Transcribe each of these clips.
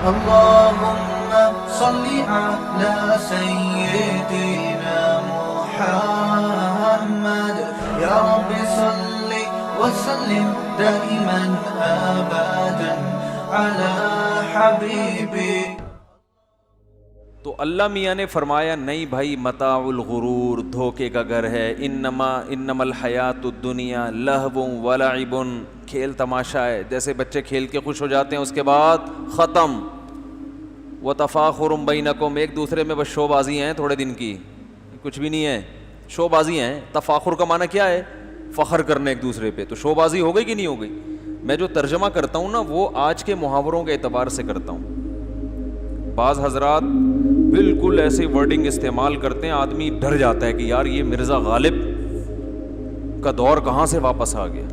اللهم صل على سيدنا محمد يا رب صل وسلم دائما ابدا على حبيبي. تو اللہ میاں نے فرمایا نہیں بھائی، متاع الغرور دھوکے کا گھر ہے. انما الحیات الدنیا لہو ولعب، کھیل تماشا ہے. جیسے بچے کھیل کے خوش ہو جاتے ہیں اس کے بعد ختم. وتفاخر بینکم، ایک دوسرے میں بس شو بازی ہیں تھوڑے دن کی، کچھ بھی نہیں ہے، شو بازی ہیں. تفاخر کا معنی کیا ہے؟ فخر کرنا ایک دوسرے پہ. تو شو بازی ہو گئی کہ نہیں ہو گئی؟ میں جو ترجمہ کرتا ہوں نا وہ آج کے محاوروں کے اعتبار سے کرتا ہوں. بعض حضرات بالکل ایسے ورڈنگ استعمال کرتے ہیں آدمی ڈر جاتا ہے کہ یار یہ مرزا غالب کا دور کہاں سے واپس آ گیا.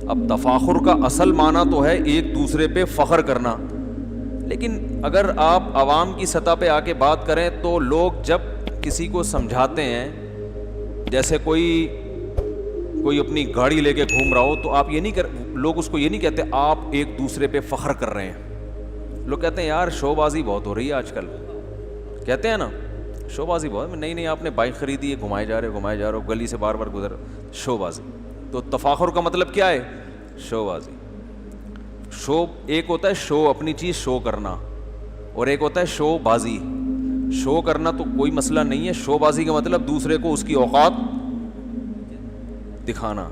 اب تفاخر کا اصل معنی تو ہے ایک دوسرے پہ فخر کرنا، لیکن اگر آپ عوام کی سطح پہ آ کے بات کریں تو لوگ جب کسی کو سمجھاتے ہیں، جیسے کوئی اپنی گاڑی لے کے گھوم رہا ہو تو آپ یہ نہیں لوگ اس کو یہ نہیں کہتے آپ ایک دوسرے پہ فخر کر رہے ہیں. لوگ کہتے ہیں یار شو بازی بہت ہو رہی ہے آج کل، کہتے ہیں نا شو بازی بہت. نہیں آپ نے بائک خریدی ہے، گھمائے جا رہے ہو گلی سے بار بار گزر، شو بازی. تو تفاخر کا مطلب کیا ہے؟ شو بازی. شو ایک ہوتا ہے شو، اپنی چیز شو کرنا، اور ایک ہوتا ہے شو بازی. شو کرنا تو کوئی مسئلہ نہیں ہے، شو بازی کا مطلب دوسرے کو اس کی اوقات دکھانا،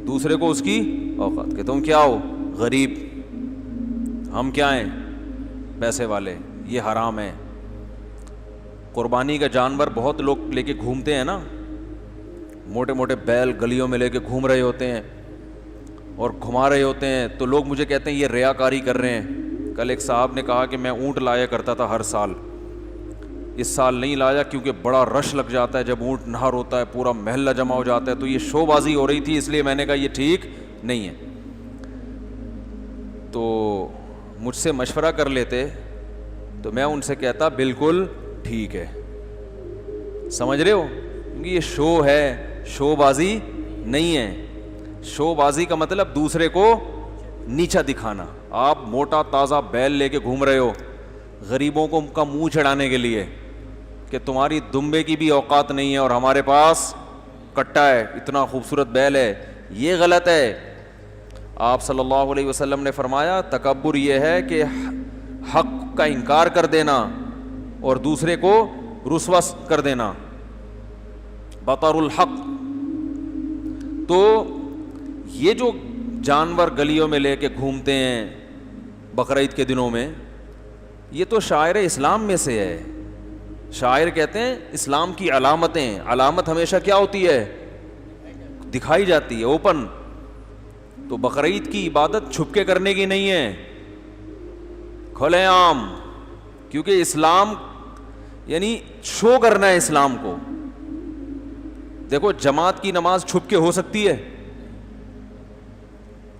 دوسرے کو اس کی اوقات کہ تم کیا ہو غریب، ہم کیا ہیں پیسے والے، یہ حرام ہے. قربانی کا جانور بہت لوگ لے کے گھومتے ہیں نا، موٹے موٹے بیل گلیوں میں لے کے گھوم رہے ہوتے ہیں اور گھما رہے ہوتے ہیں، تو لوگ مجھے کہتے ہیں یہ ریاکاری کر رہے ہیں. کل ایک صاحب نے کہا کہ میں اونٹ لایا کرتا تھا ہر سال، اس سال نہیں لایا کیونکہ بڑا رش لگ جاتا ہے، جب اونٹ نہر ہوتا ہے پورا محلہ جمع ہو جاتا ہے، تو یہ شو بازی ہو رہی تھی اس لیے میں نے کہا یہ ٹھیک نہیں ہے. تو مجھ سے مشورہ کر لیتے تو میں ان سے کہتا بالکل ٹھیک ہے. سمجھ رہے ہو؟ کیونکہ یہ شو ہے، شو بازی نہیں ہے. شو بازی کا مطلب دوسرے کو نیچا دکھانا. آپ موٹا تازہ بیل لے کے گھوم رہے ہو غریبوں کو کا منہ چڑھانے کے لیے کہ تمہاری دمبے کی بھی اوقات نہیں ہے اور ہمارے پاس کٹا ہے، اتنا خوبصورت بیل ہے، یہ غلط ہے. آپ صلی اللہ علیہ وسلم نے فرمایا تکبر یہ ہے کہ حق کا انکار کر دینا اور دوسرے کو رسوا کر دینا، بطر الحق. تو یہ جو جانور گلیوں میں لے کے گھومتے ہیں بقرعید کے دنوں میں، یہ تو شاعر اسلام میں سے ہے. شاعر کہتے ہیں اسلام کی علامتیں، علامت ہمیشہ کیا ہوتی ہے؟ دکھائی جاتی ہے، اوپن. تو بقرعید کی عبادت چھپ کے کرنے کی نہیں ہے، کھلے عام. کیونکہ اسلام یعنی شو کرنا ہے اسلام کو. دیکھو جماعت کی نماز چھپ کے ہو سکتی ہے.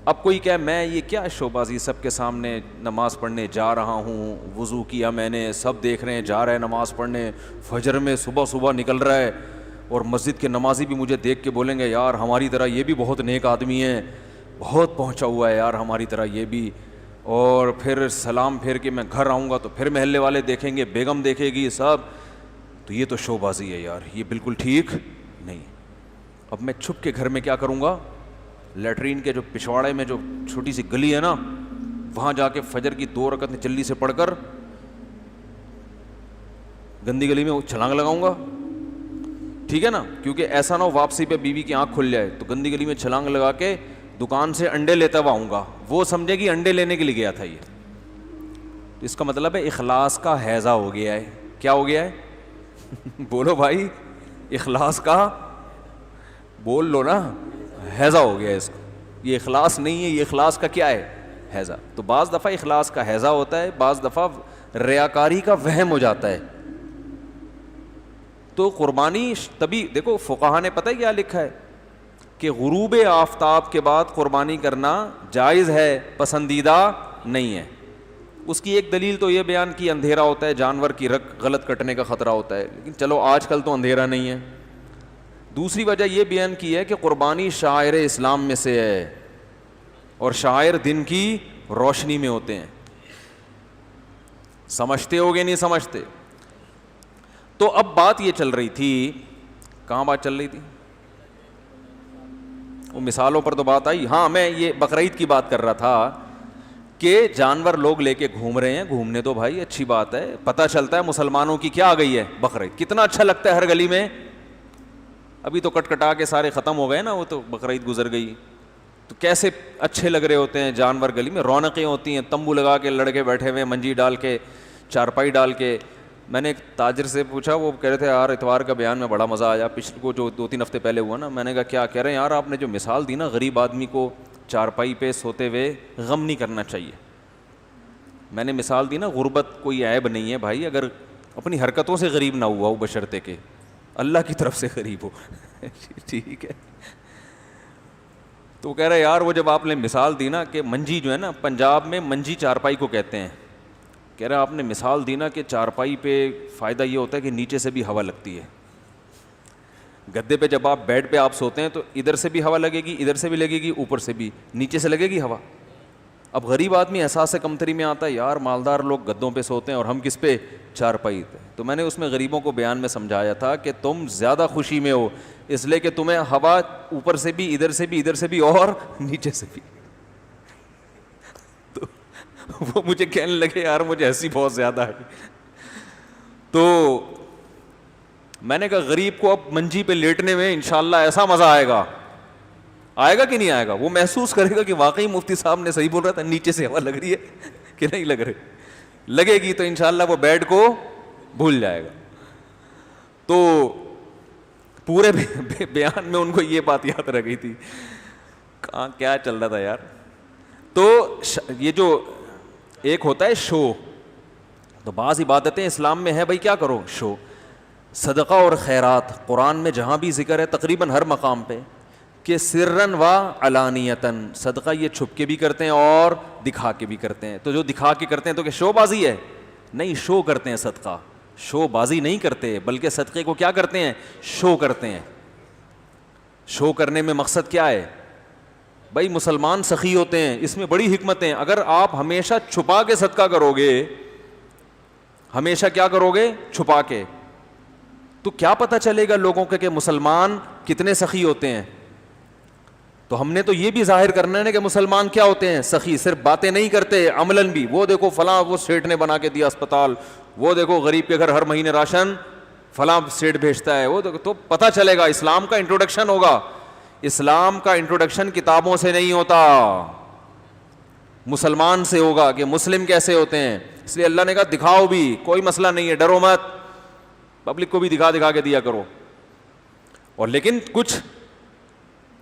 اب کوئی کہے میں یہ کیا شو بازی، سب کے سامنے نماز پڑھنے جا رہا ہوں، وضو کیا میں نے، سب دیکھ رہے ہیں جا رہے ہیں نماز پڑھنے، فجر میں صبح نکل رہا ہے، اور مسجد کے نمازی بھی مجھے دیکھ کے بولیں گے یار ہماری طرح یہ بھی بہت نیک آدمی ہے، بہت پہنچا ہوا ہے یار ہماری طرح یہ بھی. اور پھر سلام پھیر کے میں گھر آؤں گا تو پھر محلے والے دیکھیں گے، بیگم دیکھے گی سب. تو یہ تو شو بازی ہے یار، یہ بالکل ٹھیک نہیں. اب میں چھپ کے گھر میں کیا کروں گا؟ لیٹرین کے جو پچھواڑے میں جو چھوٹی سی گلی ہے نا، وہاں جا کے فجر کی 2 رکعتیں جلدی سے پڑھ کر گندی گلی میں چھلانگ لگاؤں گا. ٹھیک ہے نا؟ کیونکہ ایسا نہ ہو واپسی پہ بیوی کی آنکھ کھل جائے، تو گندی گلی میں چھلانگ لگا کے دکان سے انڈے لیتا ہوا آؤں گا، وہ سمجھے کہ انڈے لینے کے لیے گیا تھا یہ. تو اس کا مطلب ہے اخلاص کا ہیضہ ہو گیا ہے. کیا ہو گیا ہے؟ بولو بھائی، اخلاص کا بول لو نا، ہیضہ ہو گیا ہے اس کو. یہ اخلاص نہیں ہے، یہ اخلاص کا کیا ہے؟ ہیضہ. تو بعض دفعہ اخلاص کا ہیضہ ہوتا ہے، بعض دفعہ ریاکاری کا وہم ہو جاتا ہے. تو قربانی تبھی دیکھو فقہا نے پتہ ہے کیا لکھا ہے کہ غروب آفتاب کے بعد قربانی کرنا جائز ہے، پسندیدہ نہیں ہے. اس کی ایک دلیل تو یہ بیان کی اندھیرا ہوتا ہے، جانور کی رگ غلط کٹنے کا خطرہ ہوتا ہے، لیکن چلو آج کل تو اندھیرا نہیں ہے. دوسری وجہ یہ بیان کی ہے کہ قربانی شعائر اسلام میں سے ہے، اور شعائر دن کی روشنی میں ہوتے ہیں. سمجھتے ہو گے نہیں سمجھتے؟ تو اب بات یہ چل رہی تھی، کہاں بات چل رہی تھی؟ وہ مثالوں پر تو بات آئی. ہاں میں یہ بقرعید کی بات کر رہا تھا کہ جانور لوگ لے کے گھوم رہے ہیں، گھومنے تو بھائی اچھی بات ہے، پتہ چلتا ہے مسلمانوں کی کیا آ گئی ہے بقرعید، کتنا اچھا لگتا ہے ہر گلی میں. ابھی تو کٹ کٹا کے سارے ختم ہو گئے نا، وہ تو بقرعید گزر گئی، تو کیسے اچھے لگ رہے ہوتے ہیں جانور گلی میں، رونقیں ہوتی ہیں، تمبو لگا کے لڑکے بیٹھے ہوئے، منجی ڈال کے، چارپائی ڈال کے. میں نے ایک تاجر سے پوچھا، وہ کہہ رہے تھے یار اتوار کا بیان میں بڑا مزہ آیا، پچھلے کو جو 2-3 ہفتے پہلے ہوا نا. میں نے کہا کیا؟ کہہ رہے ہیں یار آپ نے جو مثال دی نا، غریب آدمی کو چارپائی پہ سوتے ہوئے غم نہیں کرنا چاہیے. میں نے مثال دی نا، غربت کوئی عیب نہیں ہے بھائی، اگر اپنی حرکتوں سے غریب نہ ہوا ہو، بشرطے کہ اللہ کی طرف سے غریب ہو. ٹھیک ہے. تو کہہ رہے یار وہ جب آپ نے مثال دی نا کہ منجی جو ہے نا، پنجاب میں منجی چارپائی کو کہتے ہیں، کہہ رہے آپ نے مثال دی نا کہ چارپائی پہ فائدہ یہ ہوتا ہے کہ نیچے سے بھی ہوا لگتی ہے. گدے پہ جب آپ بیڈ پہ آپ سوتے ہیں تو ادھر سے بھی ہوا لگے گی، ادھر سے بھی لگے گی، اوپر سے بھی، نیچے سے لگے گی ہوا. اب غریب آدمی احساس کمتری میں آتا ہے، یار مالدار لوگ گدوں پہ سوتے ہیں اور ہم کس پہ؟ چارپائی پہ. تو میں نے اس میں غریبوں کو بیان میں سمجھایا تھا کہ تم زیادہ خوشی میں ہو اس لیے کہ تمہیں ہوا اوپر سے بھی، ادھر سے بھی، ادھر سے بھی اور نیچے سے بھی. تو وہ مجھے کہنے لگے یار مجھے ہنسی بہت زیادہ ہے. تو میں نے کہا غریب کو اب منجی پہ لیٹنے میں انشاءاللہ ایسا مزہ آئے گا، آئے گا کہ نہیں آئے گا؟ وہ محسوس کرے گا کہ واقعی مفتی صاحب نے صحیح بول رہا تھا، نیچے سے ہوا لگ رہی ہے کہ نہیں لگ رہی. لگے گی تو انشاءاللہ وہ بیڈ کو بھول جائے گا. تو پورے بیان میں ان کو یہ بات یاد رہ گئی تھی. کہاں کیا چل رہا تھا یار. تو یہ جو ایک ہوتا ہے شو، تو بعض عبادتیں اسلام میں ہے بھائی کیا کرو؟ شو. صدقہ اور خیرات قرآن میں جہاں بھی ذکر ہے تقریباً ہر مقام پہ کہ سرن و علانیتن، صدقہ یہ چھپ کے بھی کرتے ہیں اور دکھا کے بھی کرتے ہیں. تو جو دکھا کے کرتے ہیں تو کہ شو بازی ہے؟ نہیں، شو کرتے ہیں صدقہ، شو بازی نہیں کرتے، بلکہ صدقے کو کیا کرتے ہیں؟ شو کرتے ہیں. شو کرنے میں مقصد کیا ہے بھائی؟ مسلمان سخی ہوتے ہیں، اس میں بڑی حکمت ہیں. اگر آپ ہمیشہ چھپا کے صدقہ کرو گے، ہمیشہ کیا کرو گے؟ چھپا کے، تو کیا پتہ چلے گا لوگوں کے کہ مسلمان کتنے سخی ہوتے ہیں؟ تو ہم نے تو یہ بھی ظاہر کرنا ہے کہ مسلمان کیا ہوتے ہیں؟ سخی. صرف باتیں نہیں کرتے، عملاً بھی. وہ دیکھو فلاں وہ سیٹ نے بنا کے دیا اسپتال، وہ دیکھو غریب کے گھر ہر مہینے راشن فلاں سیٹ بھیجتا ہے، وہ دیکھو. تو پتہ چلے گا. اسلام کا انٹروڈکشن ہوگا. اسلام کا انٹروڈکشن کتابوں سے نہیں ہوتا، مسلمان سے ہوگا کہ مسلم کیسے ہوتے ہیں. اس لیے اللہ نے کہا دکھاؤ بھی، کوئی مسئلہ نہیں ہے، ڈرو مت، پبلک کو بھی دکھا دکھا کے دیا کرو. اور لیکن کچھ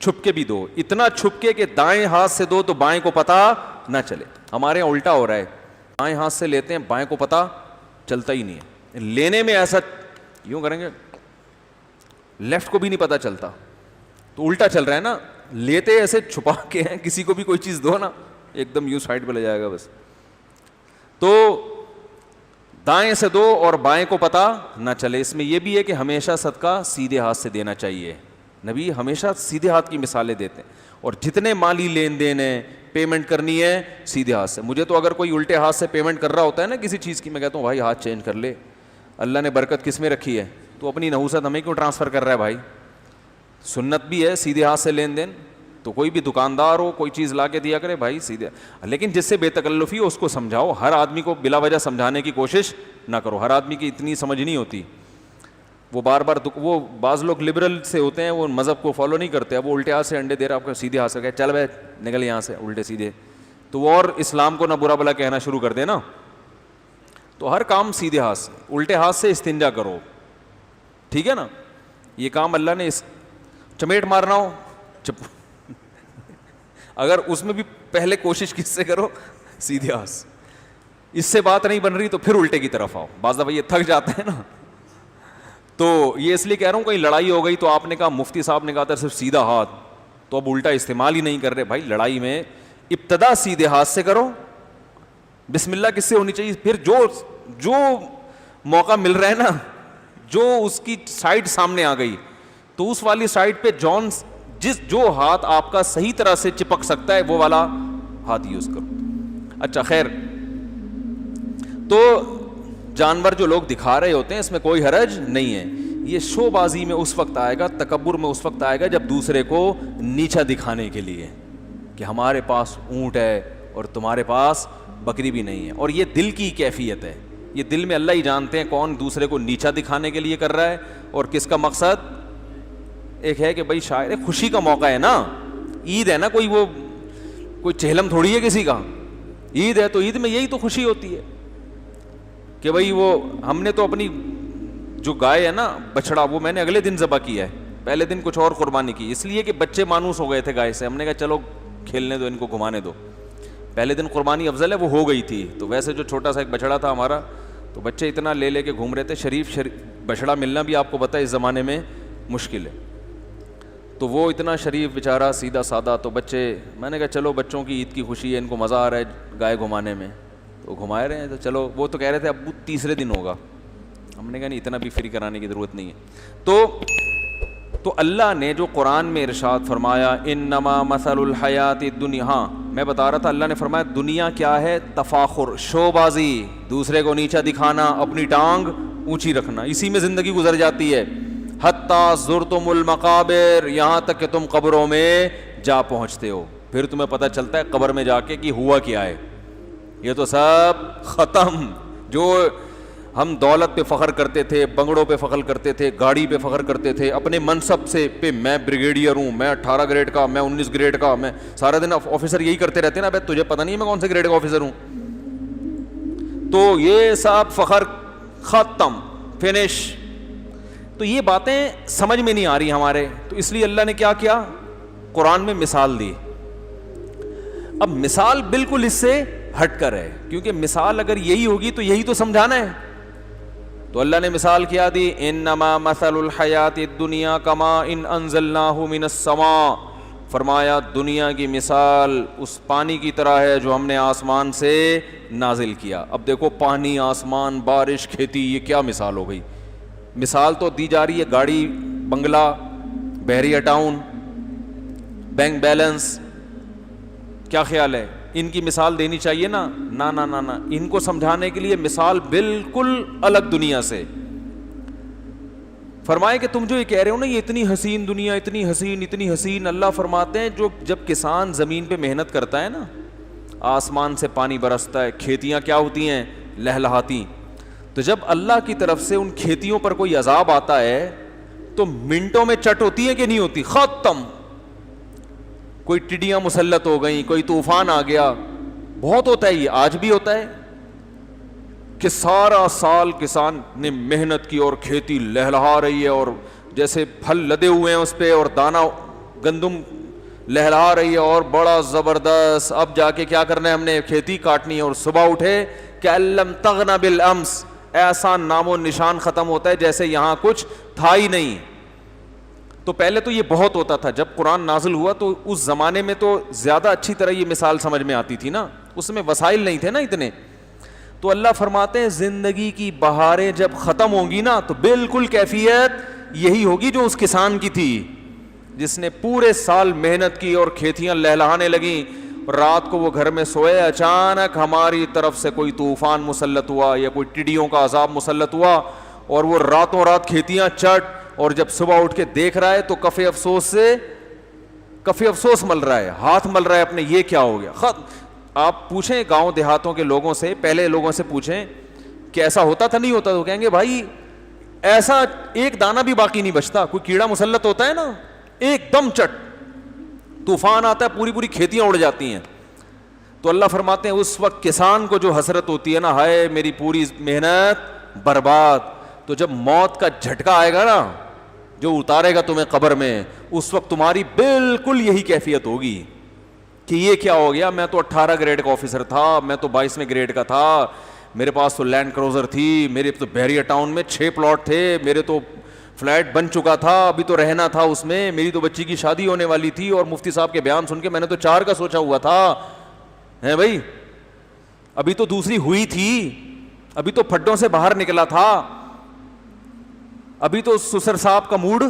چھپ کے بھی دو، اتنا چھپ کے کہ دائیں ہاتھ سے دو تو بائیں کو پتہ نہ چلے. ہمارے یہاں الٹا ہو رہا ہے، دائیں ہاتھ سے لیتے ہیں، بائیں کو پتہ چلتا ہی نہیں ہے. لینے میں ایسا یوں کریں گے، لیفٹ کو بھی نہیں پتہ چلتا. تو الٹا چل رہا ہے نا. لیتے ایسے چھپا کے ہیں، کسی کو بھی کوئی چیز دو نا ایک دم یوں سائڈ پہ لے جائے گا بس. تو دائیں سے دو اور بائیں کو پتہ نہ چلے. اس میں یہ بھی ہے کہ ہمیشہ صدقہ سیدھے ہاتھ سے دینا چاہیے. نبی ہمیشہ سیدھے ہاتھ کی مثالیں دیتے ہیں. اور جتنے مالی لین دین ہے، پیمنٹ کرنی ہے سیدھے ہاتھ سے. مجھے تو اگر کوئی الٹے ہاتھ سے پیمنٹ کر رہا ہوتا ہے نا کسی چیز کی، میں کہتا ہوں بھائی ہاتھ چینج کر لے، اللہ نے برکت کس میں رکھی ہے، تو اپنی نحوست ہمیں کیوں ٹرانسفر کر رہا ہے بھائی؟ سنت بھی ہے سیدھے ہاتھ سے لین دین. تو کوئی بھی دکاندار ہو کوئی چیز لا کے دیا کرے بھائی سیدھے. لیکن جس سے بے تکلفی ہو اس کو سمجھاؤ. ہر آدمی کو بلا وجہ سمجھانے کی کوشش نہ کرو. ہر آدمی کی اتنی سمجھ نہیں ہوتی. وہ بار بار وہ بعض لوگ لبرل سے ہوتے ہیں، وہ مذہب کو فالو نہیں کرتے. اب وہ الٹے ہاتھ سے انڈے دے رہا، آپ کو سیدھے ہاتھ سے کہ چل بھائی نکل یہاں سے الٹے سیدھے، تو وہ اور اسلام کو نہ برا بلا کہنا شروع کر دے نا. تو ہر کام سیدھے ہاتھ سے. الٹے ہاتھ سے استنجا کرو، ٹھیک ہے نا. یہ کام اللہ نے چمیٹ مارنا ہو اگر اس میں بھی پہلے کوشش کس سے کرو؟ سیدھے ہاتھ سے. اس سے بات نہیں بن رہی تو پھر الٹے کی طرف آؤ. بعض دفعہ یہ تھک جاتا ہے نا. تو یہ اس لیے کہہ رہا ہوں کہیں لڑائی ہو گئی تو آپ نے کہا مفتی صاحب نے کہا تھا صرف سیدھا ہاتھ، تو اب الٹا استعمال ہی نہیں کر رہے. بھائی لڑائی میں ابتدا سیدھے ہاتھ سے کرو. بسم اللہ کس سے ہونی چاہیے؟ پھر جو موقع مل رہا ہے نا، جو اس کی سائڈ سامنے آ گئی تو اس والی سائڈ پہ جو ہاتھ آپ کا صحیح طرح سے چپک سکتا ہے وہ والا ہاتھ یوز کرو. اچھا خیر، تو جانور جو لوگ دکھا رہے ہوتے ہیں اس میں کوئی حرج نہیں ہے. یہ شو بازی میں اس وقت آئے گا, تکبر میں اس وقت آئے گا جب دوسرے کو نیچا دکھانے کے لیے کہ ہمارے پاس اونٹ ہے اور تمہارے پاس بکری بھی نہیں ہے. اور یہ دل کی کیفیت ہے, یہ دل میں اللہ ہی جانتے ہیں کون دوسرے کو نیچا دکھانے کے لیے کر رہا ہے اور کس کا مقصد. ایک ہے کہ بھائی شاعر خوشی کا موقع ہے نا, عید ہے نا, کوئی چہلم تھوڑی ہے کسی کا. عید ہے تو عید میں یہی تو خوشی ہوتی ہے کہ بھائی وہ ہم نے تو اپنی جو گائے ہے نا بچڑا, وہ میں نے اگلے دن ذبح کیا ہے, پہلے دن کچھ اور قربانی کی, اس لیے کہ بچے مانوس ہو گئے تھے گائے سے. ہم نے کہا چلو کھیلنے دو, ان کو گھمانے دو. پہلے دن قربانی افضل ہے, وہ ہو گئی تھی. تو ویسے جو چھوٹا سا ایک بچڑا تھا ہمارا, تو بچے اتنا لے کے گھوم رہے تھے. شریف بچڑا ملنا بھی آپ کو پتہ ہے اس زمانے میں مشکل ہے. تو وہ اتنا شریف بیچارہ سیدھا سادہ. تو بچے, میں نے کہا چلو بچوں کی عید کی خوشی ہے, ان کو مزہ آ رہا ہے گائے گھمانے میں, تو گھمائے رہے ہیں. تو چلو, وہ تو کہہ رہے تھے ابو تیسرے دن ہوگا. ہم نے کہا نہیں, اتنا بھی فری کرانے کی ضرورت نہیں ہے. تو اللہ نے جو قرآن میں ارشاد فرمایا انما مثل الحیات الدنیا, ہاں میں بتا رہا تھا اللہ نے فرمایا دنیا کیا ہے, تفاخر, شو بازی, دوسرے کو نیچا دکھانا, اپنی ٹانگ اونچی رکھنا, اسی میں زندگی گزر جاتی ہے. حتی زرتم المقابر, یہاں تک کہ تم قبروں میں جا پہنچتے ہو, پھر تمہیں پتہ چلتا ہے قبر میں جا کے کہ ہوا کیا ہے. یہ تو سب ختم. جو ہم دولت پہ فخر کرتے تھے, بنگڑوں پہ فخر کرتے تھے, گاڑی پہ فخر کرتے تھے, اپنے منصب سے پہ میں بریگیڈیئر ہوں, میں 18 گریڈ کا, میں 19 گریڈ کا, میں سارا دن آفیسر یہی کرتے رہتے ہیں نا. بھائی تجھے پتہ نہیں ہے میں کون سے گریڈ کا آفیسر ہوں. تو یہ سب فخر ختم, فنش. تو یہ باتیں سمجھ میں نہیں آ رہی ہمارے, تو اس لیے اللہ نے کیا کیا, قرآن میں مثال دی. اب مثال بالکل اس سے ہٹ کر ہے, کیونکہ مثال اگر یہی ہوگی تو یہی تو سمجھانا ہے. تو اللہ نے مثال کیا دی, انما مثل الحیات الدنیا کما ان انزلناہ من السماء, فرمایا دنیا کی مثال اس پانی کی طرح ہے جو ہم نے آسمان سے نازل کیا. اب دیکھو پانی, آسمان, بارش, کھیتی, یہ کیا مثال ہو گئی. مثال تو دی جا رہی ہے گاڑی, بنگلہ, بحریہ ٹاؤن, بینک بیلنس. کیا خیال ہے, ان کی مثال دینی چاہیے نا, نہ ان کو سمجھانے کے لیے مثال بالکل الگ دنیا سے. فرمائے کہ تم جو یہ کہہ رہے ہو نا, یہ اتنی حسین دنیا, اتنی حسین, اتنی حسین. اللہ فرماتے ہیں جب کسان زمین پہ محنت کرتا ہے نا, آسمان سے پانی برستا ہے, کھیتیاں کیا ہوتی ہیں, لہلہاتی. تو جب اللہ کی طرف سے ان کھیتیوں پر کوئی عذاب آتا ہے تو منٹوں میں چٹ ہوتی ہے کہ نہیں ہوتی, ختم. کوئی ٹڈیاں مسلط ہو گئیں, کوئی طوفان آ گیا, بہت ہوتا ہے. یہ آج بھی ہوتا ہے کہ سارا سال کسان نے محنت کی اور کھیتی لہلہا رہی ہے, اور جیسے پھل لدے ہوئے ہیں اس پہ, اور دانہ گندم لہلہا رہی ہے, اور بڑا زبردست. اب جا کے کیا کرنا ہے, ہم نے کھیتی کاٹنی ہے, اور صبح اٹھے کہ لم تغن بالامس, ایسا نام و نشان ختم ہوتا ہے جیسے یہاں کچھ تھا ہی نہیں. تو پہلے تو یہ بہت ہوتا تھا. جب قرآن نازل ہوا تو اس زمانے میں تو زیادہ اچھی طرح یہ مثال سمجھ میں آتی تھی نا, اس میں وسائل نہیں تھے نا اتنے. تو اللہ فرماتے ہیں زندگی کی بہاریں جب ختم ہوں گی نا تو بالکل کیفیت یہی ہوگی جو اس کسان کی تھی, جس نے پورے سال محنت کی اور کھیتیاں لہلہانے لگیں. رات کو وہ گھر میں سوئے, اچانک ہماری طرف سے کوئی طوفان مسلط ہوا یا کوئی ٹڈیوں کا عذاب مسلط ہوا, اور وہ راتوں رات کھیتیاں چٹ, اور جب صبح اٹھ کے دیکھ رہا ہے تو کفِ افسوس مل رہا ہے, ہاتھ مل رہا ہے اپنے, یہ کیا ہو گیا. آپ پوچھیں گاؤں دیہاتوں کے لوگوں سے, پہلے لوگوں سے پوچھیں کہ ایسا ہوتا تھا نہیں ہوتا, تو کہیں گے بھائی ایسا ایک دانہ بھی باقی نہیں بچتا. کوئی کیڑا مسلط ہوتا ہے نا, ایک دم چٹ طوفان آتا ہے, پوری کھیتیاں اڑ جاتی ہیں. تو اللہ فرماتے ہیں اس وقت کسان کو جو حسرت ہوتی ہے نا, ہائے میری پوری محنت برباد. تو جب موت کا جھٹکا آئے گا نا, جو اتارے گا تمہیں قبر میں, اس وقت تمہاری بالکل یہی کیفیت ہوگی کہ یہ کیا ہو گیا, میں تو 18 گریڈ کا آفیسر تھا, میں تو 22ویں گریڈ کا تھا, میرے پاس تو لینڈ کروزر تھی, میرے تو بحریہ ٹاؤن میں 6 پلاٹ تھے, میرے تو فلیٹ بن چکا تھا, ابھی تو رہنا تھا اس میں, میری تو بچی کی شادی ہونے والی تھی, اور مفتی صاحب کے بیان سن کے میں نے تو 4 کا سوچا ہوا تھا. ہے بھائی, ابھی تو دوسری ہوئی تھی, ابھی تو پھڈوں سے باہر نکلا تھا, ابھی تو سسر صاحب کا موڈ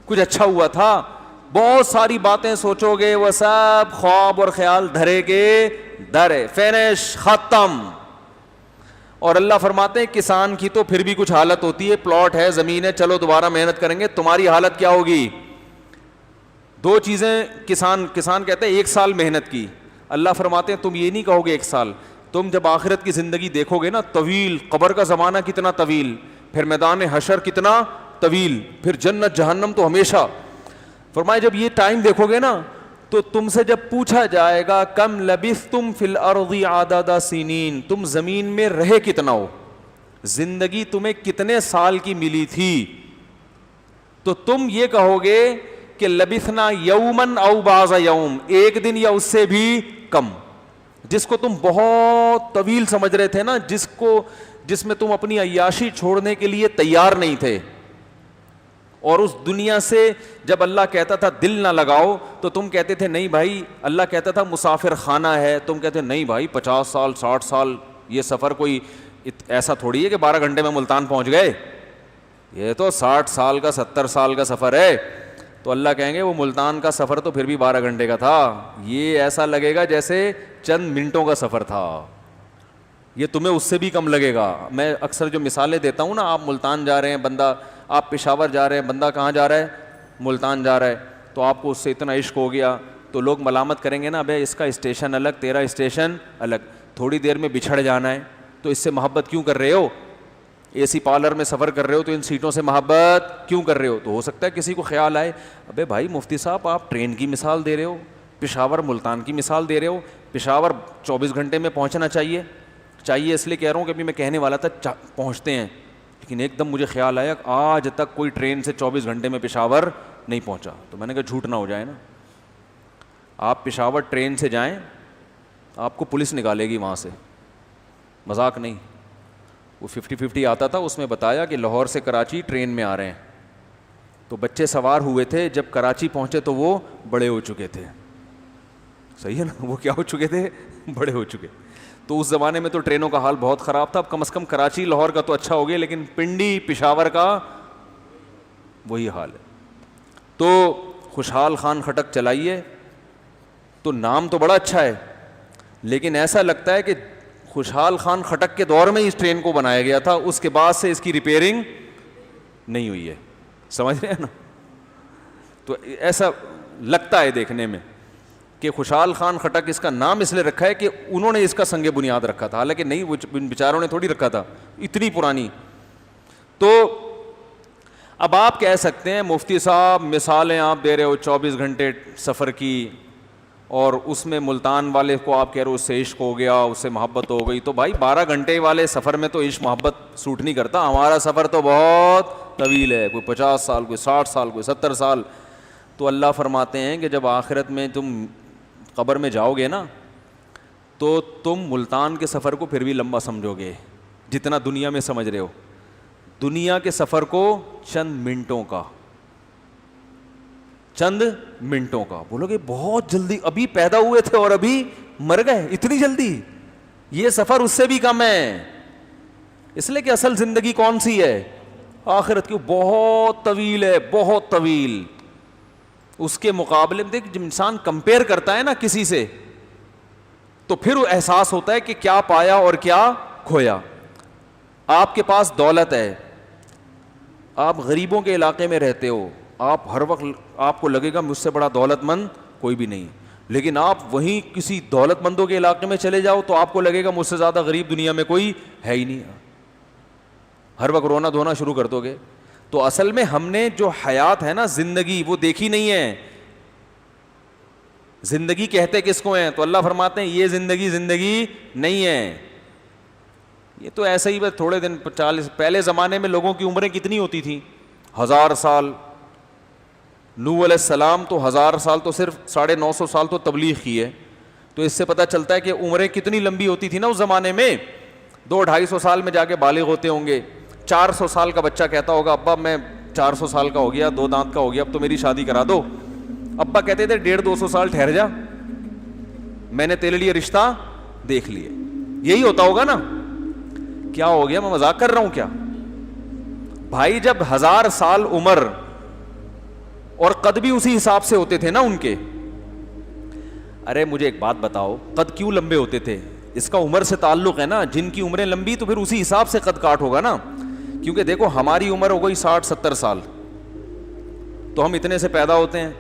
کچھ اچھا ہوا تھا. بہت ساری باتیں سوچو گے, وہ سب خواب اور خیال دھرے کے درے, فینش, ختم. اور اللہ فرماتے ہیں کسان کی تو پھر بھی کچھ حالت ہوتی ہے, پلاٹ ہے, زمین ہے, چلو دوبارہ محنت کریں گے. تمہاری حالت کیا ہوگی؟ دو چیزیں. کسان کہتے ہیں 1 سال محنت کی, اللہ فرماتے ہیں تم یہ نہیں کہو گے 1 سال, تم جب آخرت کی زندگی دیکھو گے نا, طویل, قبر کا زمانہ کتنا طویل, پھر میدان حشر کتنا طویل, پھر جنت جہنم تو ہمیشہ. فرمائے جب یہ ٹائم دیکھو گے نا تو تم سے جب پوچھا جائے گا کم لبثتم فی الارض عدد سنین, تم زمین میں رہے کتنا ہو, زندگی تمہیں کتنے سال کی ملی تھی, تو تم یہ کہو گے کہ لبثنا یومن او بعض یوم, 1 دن یا اس سے بھی کم. جس کو تم بہت طویل سمجھ رہے تھے نا, جس میں تم اپنی عیاشی چھوڑنے کے لیے تیار نہیں تھے, اور اس دنیا سے جب اللہ کہتا تھا دل نہ لگاؤ تو تم کہتے تھے نہیں بھائی, اللہ کہتا تھا مسافر خانہ ہے, تم کہتے نہیں بھائی 50 سال 60 سال یہ سفر کوئی ایسا تھوڑی ہے کہ 12 گھنٹے میں ملتان پہنچ گئے, یہ تو 60 سال کا 70 سال کا سفر ہے. تو اللہ کہیں گے وہ ملتان کا سفر تو پھر بھی 12 گھنٹے کا تھا, یہ ایسا لگے گا جیسے چند منٹوں کا سفر تھا, یہ تمہیں اس سے بھی کم لگے گا. میں اکثر جو مثالیں دیتا ہوں نا, آپ ملتان جا رہے ہیں بندہ, آپ پشاور جا رہے ہیں بندہ, کہاں جا رہا ہے؟ ملتان جا رہا ہے, تو آپ کو اس سے اتنا عشق ہو گیا تو لوگ ملامت کریں گے نا, بھائی اس کا اسٹیشن الگ, تیرا اسٹیشن الگ, تھوڑی دیر میں بچھڑ جانا ہے, تو اس سے محبت کیوں کر رہے ہو؟ اے سی پارلر میں سفر کر رہے ہو تو ان سیٹوں سے محبت کیوں کر رہے ہو؟ تو ہو سکتا ہے کسی کو خیال آئے ابے بھائی مفتی صاحب آپ ٹرین کی مثال دے رہے ہو, پشاور ملتان کی مثال دے رہے ہو, پشاور 24 گھنٹے میں پہنچنا چاہیے اس لیے کہہ رہا ہوں کہ ابھی میں کہنے والا تھا پہنچتے ہیں, لیکن ایک دم مجھے خیال آیا آج تک کوئی ٹرین سے 24 گھنٹے میں پشاور نہیں پہنچا, تو میں نے کہا جھوٹ نہ ہو جائے نا, آپ پشاور ٹرین سے جائیں آپ کو پولیس نکالے گی وہاں سے, مذاق نہیں. وہ 50-50 آتا تھا, اس میں بتایا کہ لاہور سے کراچی ٹرین میں آ رہے ہیں, تو بچے سوار ہوئے تھے, جب کراچی پہنچے تو وہ بڑے ہو چکے تھے. صحیح ہے نا, وہ کیا ہو چکے تھے؟ بڑے ہو چکے. تو اس زمانے میں تو ٹرینوں کا حال بہت خراب تھا, اب کم از کم کراچی لاہور کا تو اچھا ہو گیا, لیکن پنڈی پشاور کا وہی حال ہے. تو خوشحال خان خٹک چلائیے تو نام تو بڑا اچھا ہے, لیکن ایسا لگتا ہے کہ خوشحال خان خٹک کے دور میں اس ٹرین کو بنایا گیا تھا, اس کے بعد سے اس کی ریپیئرنگ نہیں ہوئی ہے, سمجھ رہے ہیں نا. تو ایسا لگتا ہے دیکھنے میں کہ خوشحال خان خٹک اس کا نام اس لیے رکھا ہے کہ انہوں نے اس کا سنگ بنیاد رکھا تھا, حالانکہ نہیں, وہ بیچاروں نے تھوڑی رکھا تھا, اتنی پرانی. تو اب آپ کہہ سکتے ہیں مفتی صاحب مثالیں آپ دے رہے ہو 24 گھنٹے سفر کی, اور اس میں ملتان والے کو آپ کہہ رہے ہو اس سے عشق ہو گیا, اس سے محبت ہو گئی, تو بھائی 12 گھنٹے والے سفر میں تو عشق محبت سوٹ نہیں کرتا, ہمارا سفر تو بہت طویل ہے, کوئی 50 سال, کوئی 60 سال, کوئی 70 سال. تو اللہ فرماتے ہیں کہ جب آخرت میں تم قبر میں جاؤ گے نا تو تم ملتان کے سفر کو پھر بھی لمبا سمجھو گے جتنا دنیا میں سمجھ رہے ہو. دنیا کے سفر کو چند منٹوں کا بولو گے بہت جلدی, ابھی پیدا ہوئے تھے اور ابھی مر گئے, اتنی جلدی. یہ سفر اس سے بھی کم ہے, اس لیے کہ اصل زندگی کون سی ہے؟ آخرت کی, بہت طویل ہے, بہت طویل. اس کے مقابلے میں دیکھ جب انسان کمپیئر کرتا ہے نا کسی سے تو پھر وہ احساس ہوتا ہے کہ کیا پایا اور کیا کھویا. آپ کے پاس دولت ہے, آپ غریبوں کے علاقے میں رہتے ہو, آپ ہر وقت آپ کو لگے گا مجھ سے بڑا دولت مند کوئی بھی نہیں, لیکن آپ وہیں کسی دولت مندوں کے علاقے میں چلے جاؤ تو آپ کو لگے گا مجھ سے زیادہ غریب دنیا میں کوئی ہے ہی نہیں, ہر وقت رونا دھونا شروع کر دو گے. تو اصل میں ہم نے جو حیات ہے نا زندگی وہ دیکھی نہیں ہے. زندگی کہتے کس کو ہیں؟ تو اللہ فرماتے ہیں یہ زندگی نہیں ہے, یہ تو ایسے ہی بس تھوڑے دن 40. پہلے زمانے میں لوگوں کی عمریں کتنی ہوتی تھیں؟ 1000 سال. نوح علیہ السلام تو 1000 سال تو صرف 950 سال تو تبلیغ کی ہے, تو اس سے پتہ چلتا ہے کہ عمریں کتنی لمبی ہوتی تھی نا اس زمانے میں. 200-250 سال میں جا کے بالغ ہوتے ہوں گے. 400 سال کا بچہ کہتا ہوگا ابا میں 400 سال کا ہو گیا, 2 دانت کا ہو گیا, اب تو میری شادی کرا دو. ابا کہتے تھے 150-200 سال ٹھہر جا, میں نے تیرے لیے رشتہ دیکھ لیے. یہی ہوتا ہوگا نا. کیا ہو گیا, میں مذاق کر رہا ہوں کیا بھائی؟ جب 1000 سال عمر اور قد بھی اسی حساب سے ہوتے تھے نا ان کے. ارے مجھے ایک بات بتاؤ, قد کیوں لمبے ہوتے تھے؟ اس کا عمر سے تعلق ہے نا, جن کی عمریں لمبی تو پھر اسی حساب سے قد کاٹ ہوگا نا. کیونکہ دیکھو ہماری عمر ہو گئی 60-70 سال, تو ہم اتنے سے پیدا ہوتے ہیں,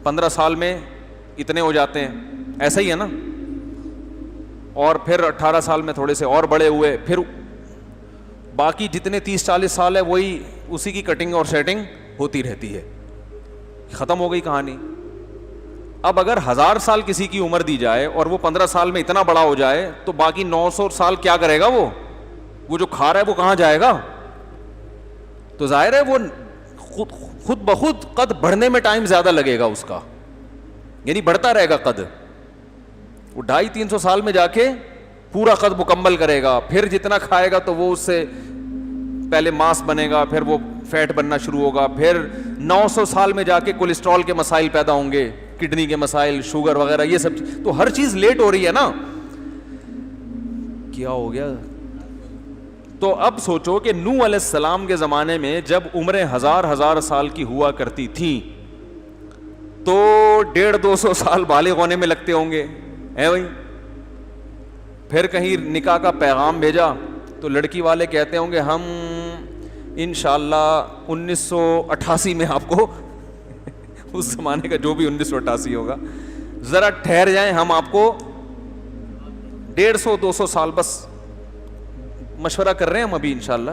15 سال میں اتنے ہو جاتے ہیں, ایسا ہی ہے نا. اور پھر 18 سال میں تھوڑے سے اور بڑے ہوئے, پھر باقی جتنے 30-40 سال ہے وہی اسی کی کٹنگ اور سیٹنگ ہوتی رہتی ہے, ختم ہو گئی کہانی. اب اگر 1000 سال کسی کی عمر دی جائے اور وہ 15 سال میں اتنا بڑا ہو جائے تو باقی 900 سال کیا کرے گا وہ جو کھا رہا ہے وہ کہاں جائے گا؟ تو ظاہر ہے وہ خود بخود قد بڑھنے میں ٹائم زیادہ لگے گا اس کا, یعنی بڑھتا رہے گا قد. وہ 250-300 سال میں جا کے پورا قد مکمل کرے گا, پھر جتنا کھائے گا تو وہ اس سے پہلے ماس بنے گا, پھر وہ فیٹ بننا شروع ہوگا, پھر 900 سال میں جا کے کولیسٹرول کے مسائل پیدا ہوں گے, کڈنی کے مسائل, شوگر وغیرہ, یہ سب. تو ہر چیز لیٹ ہو رہی ہے نا. کیا ہو گیا؟ تو اب سوچو کہ نوح علیہ السلام کے زمانے میں جب عمریں 1000 سال کی ہوا کرتی تھیں تو 150-200 سال بالغ ہونے میں لگتے ہوں گے, ہے بھائی. پھر کہیں نکاح کا پیغام بھیجا تو لڑکی والے کہتے ہوں گے ہم انشاءاللہ 1988 میں آپ کو اس زمانے کا جو بھی 1988 ہوگا ذرا ٹھہر جائیں, ہم آپ کو 150-200 سال بس مشورہ کر رہے ہیں ہم ابھی, انشاءاللہ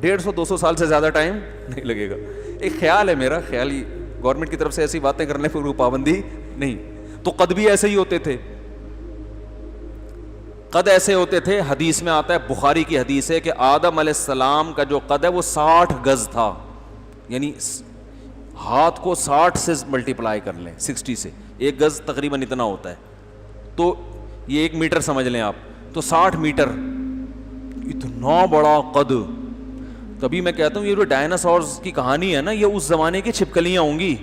150-200 سال سے زیادہ ٹائم نہیں لگے گا. ایک خیال ہے میرا, خیال ہی, گورنمنٹ کی طرف سے ایسی باتیں کرنے پر کوئی پابندی نہیں. تو قد بھی ایسے ہی ہوتے تھے, قد ایسے ہوتے تھے. حدیث میں آتا ہے, بخاری کی حدیث ہے کہ آدم علیہ السلام کا جو قد ہے وہ 60 گز تھا, یعنی ہاتھ کو 60 سے ملٹیپلائی کر لیں, 60 سے, ایک گز تقریباً اتنا ہوتا ہے, تو یہ 1 میٹر سمجھ لیں آپ, تو 60 میٹر, اتنا بڑا قد. تبھی میں کہتا ہوں یہ جو ڈائناسورز کی کہانی ہے نا, یہ اس زمانے کی چھپکلیاں ہوں گی,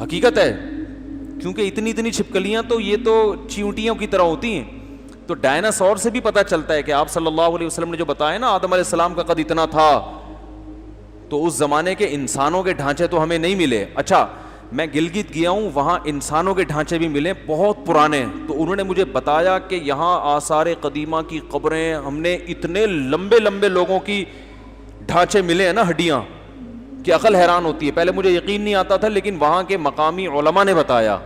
حقیقت ہے, کیونکہ اتنی چھپکلیاں تو یہ تو چیونٹیوں کی طرح ہوتی ہیں. تو ڈائناسور سے بھی پتہ چلتا ہے کہ آپ صلی اللہ علیہ وسلم نے جو بتایا نا آدم علیہ السلام کا قد اتنا تھا, تو اس زمانے کے انسانوں کے ڈھانچے تو ہمیں نہیں ملے. اچھا میں گلگت گیا ہوں, وہاں انسانوں کے ڈھانچے بھی ملے بہت پرانے, تو انہوں نے مجھے بتایا کہ یہاں آثار قدیمہ کی قبریں, ہم نے اتنے لمبے لوگوں کی ڈھانچے ملے ہیں نا, ہڈیاں, کہ عقل حیران ہوتی ہے. پہلے مجھے یقین نہیں آتا تھا, لیکن وہاں کے مقامی علماء نے بتایا.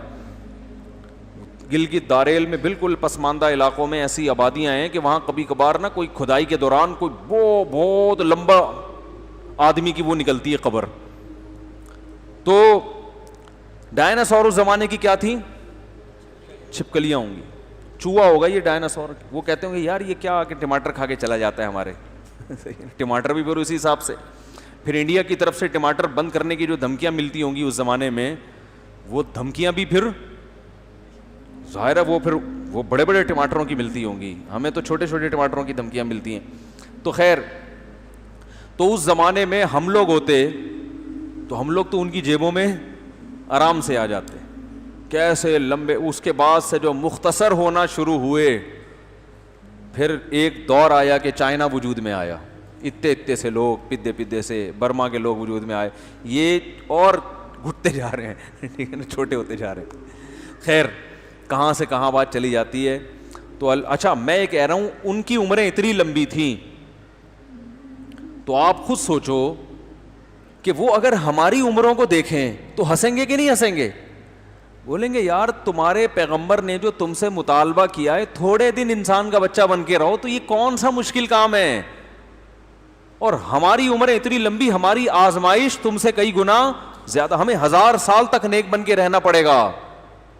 گلگت داریل میں بالکل پسماندہ علاقوں میں ایسی آبادیاں ہیں کہ وہاں کبھی کبھار نا کوئی کھدائی کے دوران کوئی بہت لمبا آدمی کی وہ نکلتی ہے قبر. تو ڈائناسور اس زمانے کی کیا تھیں؟ چھپکلیاں ہوں گی, چوہا ہوگا یہ ڈائناسور. وہ کہتے ہوں گے یار یہ کیا کہ ٹماٹر کھا کے چلا جاتا ہے ہمارے, ٹماٹر بھی پھر اسی حساب سے. پھر انڈیا کی طرف سے ٹماٹر بند کرنے کی جو دھمکیاں ملتی ہوں گی اس زمانے میں, وہ دھمکیاں بھی پھر ظاہر ہے وہ بڑے ٹماٹروں کی ملتی ہوں گی, ہمیں تو چھوٹے ٹماٹروں کی دھمکیاں ملتی ہیں. تو خیر, تو اس زمانے میں ہم لوگ ہوتے تو ہم لوگ تو ان کی جیبوں میں آرام سے آ جاتے, کیسے لمبے. اس کے بعد سے جو مختصر ہونا شروع ہوئے, پھر ایک دور آیا کہ چائنا وجود میں آیا, اتنے سے لوگ پدے سے برما کے لوگ وجود میں آئے, یہ اور گھٹتے جا رہے ہیں, ٹھیک ہے نا, چھوٹے ہوتے جا رہے ہیں. خیر کہاں سے کہاں بات چلی جاتی ہے. تو اچھا میں یہ کہہ رہا ہوں ان کی عمریں اتنی لمبی تھیں, تو آپ خود سوچو کہ وہ اگر ہماری عمروں کو دیکھیں تو ہنسیں گے کہ نہیں ہنسیں گے؟ بولیں گے یار تمہارے پیغمبر نے جو تم سے مطالبہ کیا ہے تھوڑے دن انسان کا بچہ بن کے رہو, تو یہ کون سا مشکل کام ہے, اور ہماری عمریں اتنی لمبی, ہماری آزمائش تم سے کئی گنا زیادہ, ہمیں 1000 سال تک نیک بن کے رہنا پڑے گا,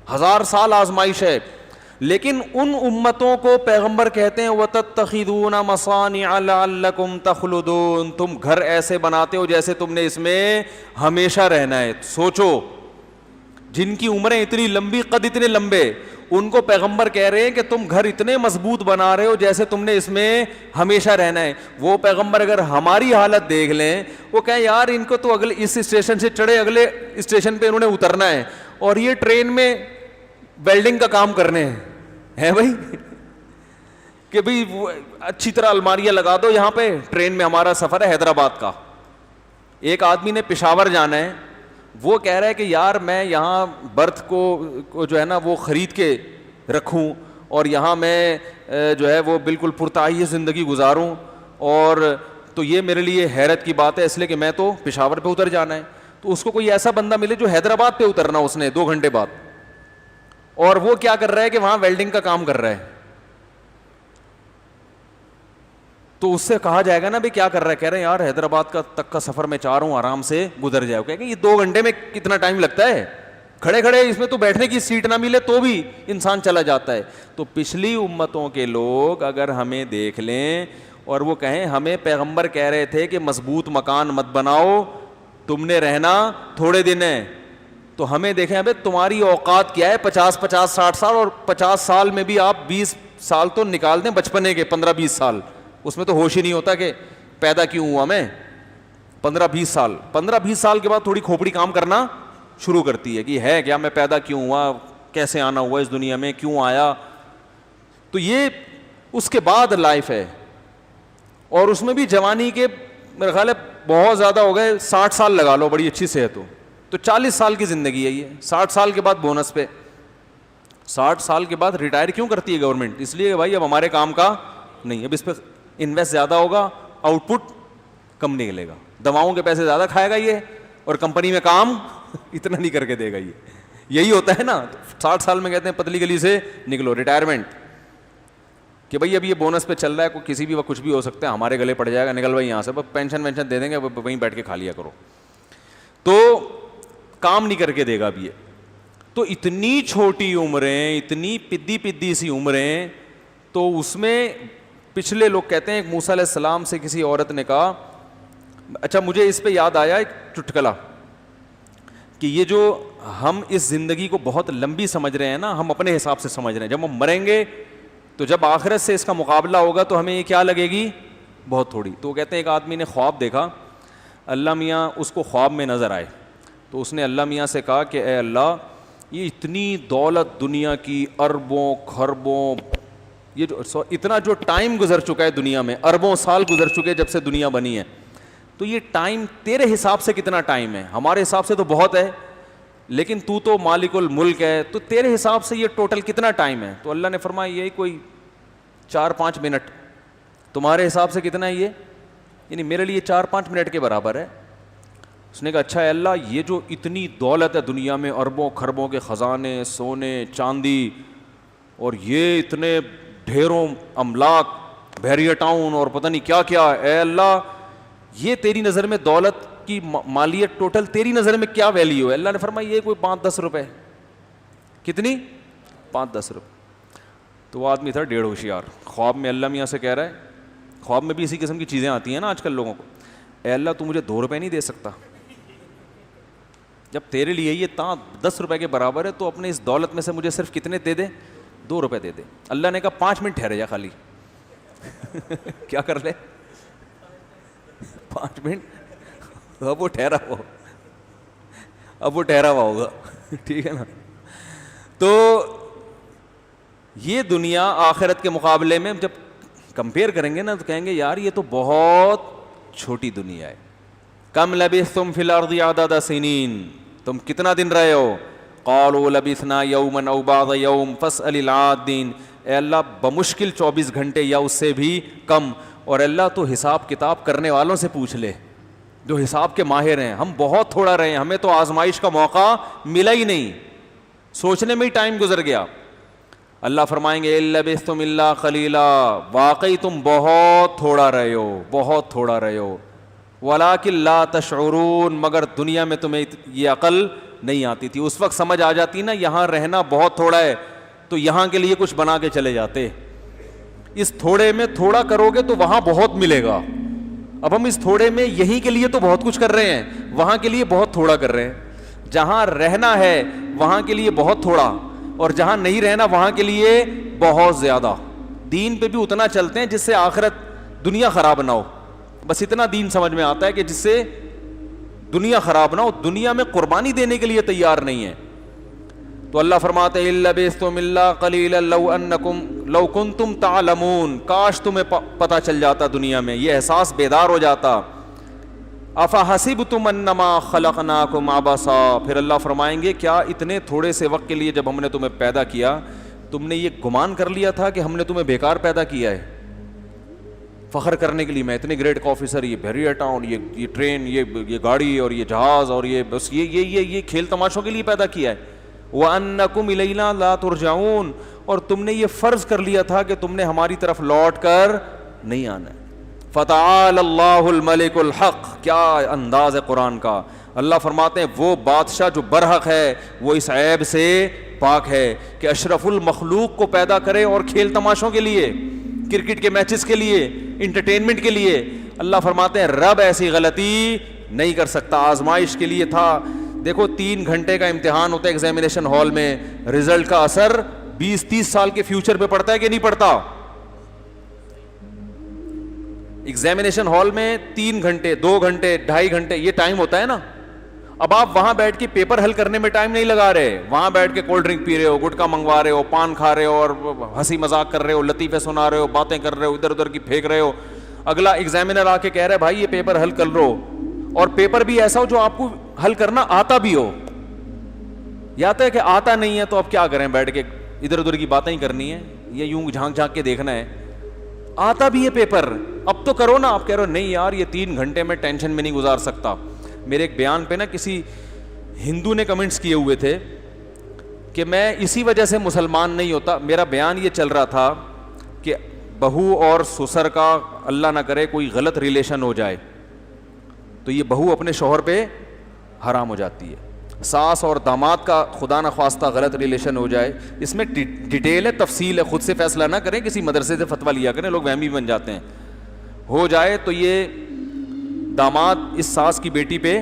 1000 سال آزمائش ہے. لیکن ان امتوں کو پیغمبر کہتے ہیں وَتَتَّخِذُونَ مَصَانِعَ لَعَلَّكُمْ تَخْلُدُونَ, تم گھر ایسے بناتے ہو جیسے تم نے اس میں ہمیشہ رہنا ہے. سوچو جن کی عمریں اتنی لمبی, قد اتنے لمبے, ان کو پیغمبر کہہ رہے ہیں کہ تم گھر اتنے مضبوط بنا رہے ہو جیسے تم نے اس میں ہمیشہ رہنا ہے. وہ پیغمبر اگر ہماری حالت دیکھ لیں, وہ کہیں یار ان کو تو اگلے اس اسٹیشن سے چڑھے اگلے اسٹیشن پہ انہوں نے اترنا ہے, اور یہ ٹرین میں ویلڈنگ کا کام کرنے ہیں بھائی, کہ بھئی اچھی طرح الماریاں لگا دو یہاں پہ, ٹرین میں ہمارا سفر ہے حیدرآباد کا. ایک آدمی نے پشاور جانا ہے, وہ کہہ رہا ہے کہ یار میں یہاں برتھ کو جو ہے نا وہ خرید کے رکھوں, اور یہاں میں جو ہے وہ بالکل پرتعیش زندگی گزاروں, اور تو یہ میرے لیے حیرت کی بات ہے, اس لیے کہ میں تو پشاور پہ اتر جانا ہے. تو اس کو کوئی ایسا بندہ ملے جو حیدرآباد پہ اترنا اس نے 2 گھنٹے بعد, اور وہ کیا کر رہا ہے کہ وہاں ویلڈنگ کا کام کر رہا ہے, تو اس سے کہا جائے گا نا بھی کیا کر رہا ہے, کہہ رہے ہیں یار حیدرآباد کا تک کا سفر میں چاہ رہا ہوں, آرام سے گزر جائے. کہہ کہ یہ 2 گھنٹے میں کتنا ٹائم لگتا ہے, کھڑے کھڑے اس میں تو بیٹھنے کی سیٹ نہ ملے تو بھی انسان چلا جاتا ہے. تو پچھلی امتوں کے لوگ اگر ہمیں دیکھ لیں اور وہ کہیں ہمیں پیغمبر کہہ رہے تھے کہ مضبوط مکان مت بناؤ, تم نے رہنا تھوڑے دن ہے, تو ہمیں دیکھیں ابے تمہاری اوقات کیا ہے, 50 60 سال, اور 50 سال میں بھی آپ 20 سال تو نکال دیں بچپنے کے, 15 20 سال, اس میں تو ہوش ہی نہیں ہوتا کہ پیدا کیوں ہوا میں. 15 20 سال کے بعد تھوڑی کھوپڑی کام کرنا شروع کرتی ہے کہ ہے کیا, میں پیدا کیوں ہوا, کیسے آنا ہوا اس دنیا میں, کیوں آیا. تو یہ اس کے بعد لائف ہے, اور اس میں بھی جوانی کے میرے خیال ہے بہت زیادہ ہو گئے, 60 سال لگا لو بڑی اچھی صحت ہو تو 40 سال کی زندگی ہے یہ. 60 سال کے بعد بونس پہ, 60 سال کے بعد ریٹائر کیوں کرتی ہے گورنمنٹ, اس لیے کہ بھائی اب ہمارے کام کا نہیں, اب اس پہ انویسٹ زیادہ ہوگا, آؤٹ پٹ کم نکلے گا, دواؤں کے پیسے زیادہ کھائے گا یہ, اور کمپنی میں کام اتنا نہیں کر کے دے گا یہ. یہی ہوتا ہے نا, 60 سال میں کہتے ہیں پتلی گلی سے نکلو, ریٹائرمنٹ, کہ بھائی اب یہ بونس پہ چل رہا ہے, کوئی کسی بھی وقت کچھ بھی ہو سکتا ہے, ہمارے گلے پڑ جائے گا, نکل بھائی یہاں سے, بس پینشن وینشن دے دیں گے, وہیں بیٹھ کے کھا لیا کرو. تو کام نہیں کر کے دے گا اب یہ. تو اتنی چھوٹی عمریں, اتنی پدی سی عمریں, تو اس میں پچھلے لوگ کہتے ہیں, موسیٰ علیہ السلام سے کسی عورت نے کہا, اچھا مجھے اس پہ یاد آیا ایک چٹکلا, کہ یہ جو ہم اس زندگی کو بہت لمبی سمجھ رہے ہیں نا, ہم اپنے حساب سے سمجھ رہے ہیں, جب ہم مریں گے تو جب آخرت سے اس کا مقابلہ ہوگا تو ہمیں یہ کیا لگے گی, بہت تھوڑی. تو کہتے ہیں ایک آدمی نے خواب دیکھا, اللہ میاں اس کو خواب میں نظر آئے, تو اس نے اللہ میاں سے کہا کہ اے اللہ, یہ اتنی دولت دنیا کی, اربوں خربوں, یہ جو اتنا جو ٹائم گزر چکا ہے دنیا میں, اربوں سال گزر چکے جب سے دنیا بنی ہے, تو یہ ٹائم تیرے حساب سے کتنا ٹائم ہے, ہمارے حساب سے تو بہت ہے, لیکن تو مالک الملک ہے, تو تیرے حساب سے یہ ٹوٹل کتنا ٹائم ہے. تو اللہ نے فرمایا یہی کوئی 4-5 منٹ, تمہارے حساب سے کتنا ہے یہ, یعنی میرے لیے 4-5 منٹ کے برابر ہے. اس نے کہا اچھا ہے اللہ, یہ جو اتنی دولت ہے دنیا میں, اربوں خربوں کے خزانے, سونے چاندی, اور یہ اتنے ڈھیروں املاک, بحریہ ٹاؤن اور پتہ نہیں کیا کیا, اے اللہ یہ تیری نظر میں دولت کی مالیت ٹوٹل تیری نظر میں کیا ویلیو ہے. اللہ نے فرمایا یہ کوئی 5-10 روپے. کتنی؟ 5-10 روپے. تو وہ آدمی تھا 1.5 ہوشیار, خواب میں اللہ میاں سے کہہ رہا ہے, خواب میں بھی اسی قسم کی چیزیں آتی ہیں نا آج کل لوگوں کو, اے اللہ تو مجھے 2 روپے نہیں دے سکتا, جب تیرے لیے یہ 10 روپے کے برابر ہے, تو اپنے اس دولت میں سے مجھے صرف کتنے دے دے, 2 روپے دے دے. اللہ نے کہا 5 منٹ ٹھہرے جا خالی. کیا کر لے, 5 منٹ, اب وہ ٹھہرا ہوا ہوگا, ٹھیک ہے نا. تو یہ دنیا آخرت کے مقابلے میں جب کمپیئر کریں گے نا, تو کہیں گے یار یہ تو بہت چھوٹی دنیا ہے. کم لبثتم فی الارض عدد سنین, تم کتنا دن رہے ہو, قالوا لبثنا یوما او بعض یوم فاسأل العادین. اے اللہ بمشکل 24 گھنٹے یا اس سے بھی کم, اور اللہ تو حساب کتاب کرنے والوں سے پوچھ لے جو حساب کے ماہر ہیں. ہم بہت تھوڑا رہے ہیں, ہمیں تو آزمائش کا موقع ملا ہی نہیں, سوچنے میں ہی ٹائم گزر گیا. اللہ فرمائیں گے لبثتم الا قلیلا, واقعی تم بہت تھوڑا رہے ہو, بہت تھوڑا رہے ہو. ولکن لا تشعرون, مگر دنیا میں تمہیں یہ عقل نہیں آتی تھی. اس وقت سمجھ آ جاتی نا یہاں رہنا بہت تھوڑا ہے, تو یہاں کے لیے کچھ بنا کے چلے جاتے. اس تھوڑے میں تھوڑا کرو گے تو وہاں بہت ملے گا. اب ہم اس تھوڑے میں یہیں کے لیے تو بہت کچھ کر رہے ہیں, وہاں کے لیے بہت تھوڑا کر رہے ہیں. جہاں رہنا ہے وہاں کے لیے بہت تھوڑا, اور جہاں نہیں رہنا وہاں کے لیے بہت زیادہ. دین پہ بھی اتنا چلتے ہیں جس سے آخرت دنیا خراب نہ ہو, بس اتنا دین سمجھ میں آتا ہے کہ جس سے دنیا خراب نہ ہو, دنیا میں قربانی دینے کے لیے تیار نہیں ہے. تو اللہ فرماتے ہیں لبثتم الا قلیلا لو کنتم تعلمون, کاش تمہیں پتہ چل جاتا دنیا میں, یہ احساس بیدار ہو جاتا. افحسبتم انما خلقناکم عبثا, پھر اللہ فرمائیں گے کیا اتنے تھوڑے سے وقت کے لیے جب ہم نے تمہیں پیدا کیا تم نے یہ گمان کر لیا تھا کہ ہم نے تمہیں بیکار پیدا کیا ہے فخر کرنے کے لیے؟ میں اتنے گریڈ کا آفیسر, یہ بیریئر ٹاؤن, یہ ٹرین, یہ گاڑی اور یہ جہاز اور یہ بس یہ کھیل تماشوں کے لیے پیدا کیا ہے. وَأَنَّكُمْ إِلَيْنَا لَا تُرْجَعُونَ, اور تم نے یہ فرض کر لیا تھا کہ تم نے ہماری طرف لوٹ کر نہیں آنا ہے. فَتَعَالَ اللَّهُ الْمَلِكُ الْحَقُّ, کیا انداز ہے قرآن کا. اللہ فرماتے ہیں وہ بادشاہ جو برحق ہے وہ اس عیب سے پاک ہے کہ اشرف المخلوق کو پیدا کرے اور کھیل تماشوں کے لیے, کرکٹ کے میچز کے لیے, انٹرٹینمنٹ کے لیے. اللہ فرماتے ہیں رب ایسی غلطی نہیں کر سکتا, آزمائش کے لیے تھا. دیکھو 3 گھنٹے کا امتحان ہوتا ہے ایگزامینیشن ہال میں, رزلٹ کا اثر 20-30 سال کے فیوچر پہ پڑتا ہے کہ نہیں پڑتا؟ ایگزامینیشن ہال میں 3 گھنٹے, 2 گھنٹے, 2.5 گھنٹے یہ ٹائم ہوتا ہے نا. اب آپ وہاں بیٹھ کے پیپر حل کرنے میں ٹائم نہیں لگا رہے, وہاں بیٹھ کے کولڈ ڈرنک پی رہے ہو, گٹکا منگوا رہے ہو, پان کھا رہے ہو اور ہنسی مذاق کر رہے ہو, لطیفے سنا رہے ہو, باتیں کر رہے ہو, ادھر ادھر کی پھینک رہے ہو. اگلا ایگزامینر آ کے کہہ رہا ہے بھائی یہ پیپر حل کر لو, اور پیپر بھی ایسا ہو جو آپ کو حل کرنا آتا بھی ہو. یا تو ہے کہ آتا نہیں ہے تو اب کیا کریں, بیٹھ کے ادھر ادھر کی باتیں ہی کرنی ہے یا یوں جھانک جھانک کے دیکھنا ہے. آتا بھی ہے پیپر, اب تو کرو نا. آپ کہہ رہے ہو نہیں یار یہ 3 گھنٹے میں ٹینشن میں نہیں گزار سکتا. میرے ایک بیان پہ نا کسی ہندو نے کمنٹس کیے ہوئے تھے کہ میں اسی وجہ سے مسلمان نہیں ہوتا. میرا بیان یہ چل رہا تھا کہ بہو اور سسر کا اللہ نہ کرے کوئی غلط ریلیشن ہو جائے تو یہ بہو اپنے شوہر پہ حرام ہو جاتی ہے. ساس اور داماد کا خدا نہ خواستہ غلط ریلیشن ہو جائے, اس میں ڈیٹیل ہے, تفصیل ہے, خود سے فیصلہ نہ کریں, کسی مدرسے سے فتویٰ لیا کریں, لوگ وہمی بن جاتے ہیں. ہو جائے تو یہ داماد اس ساس کی بیٹی پہ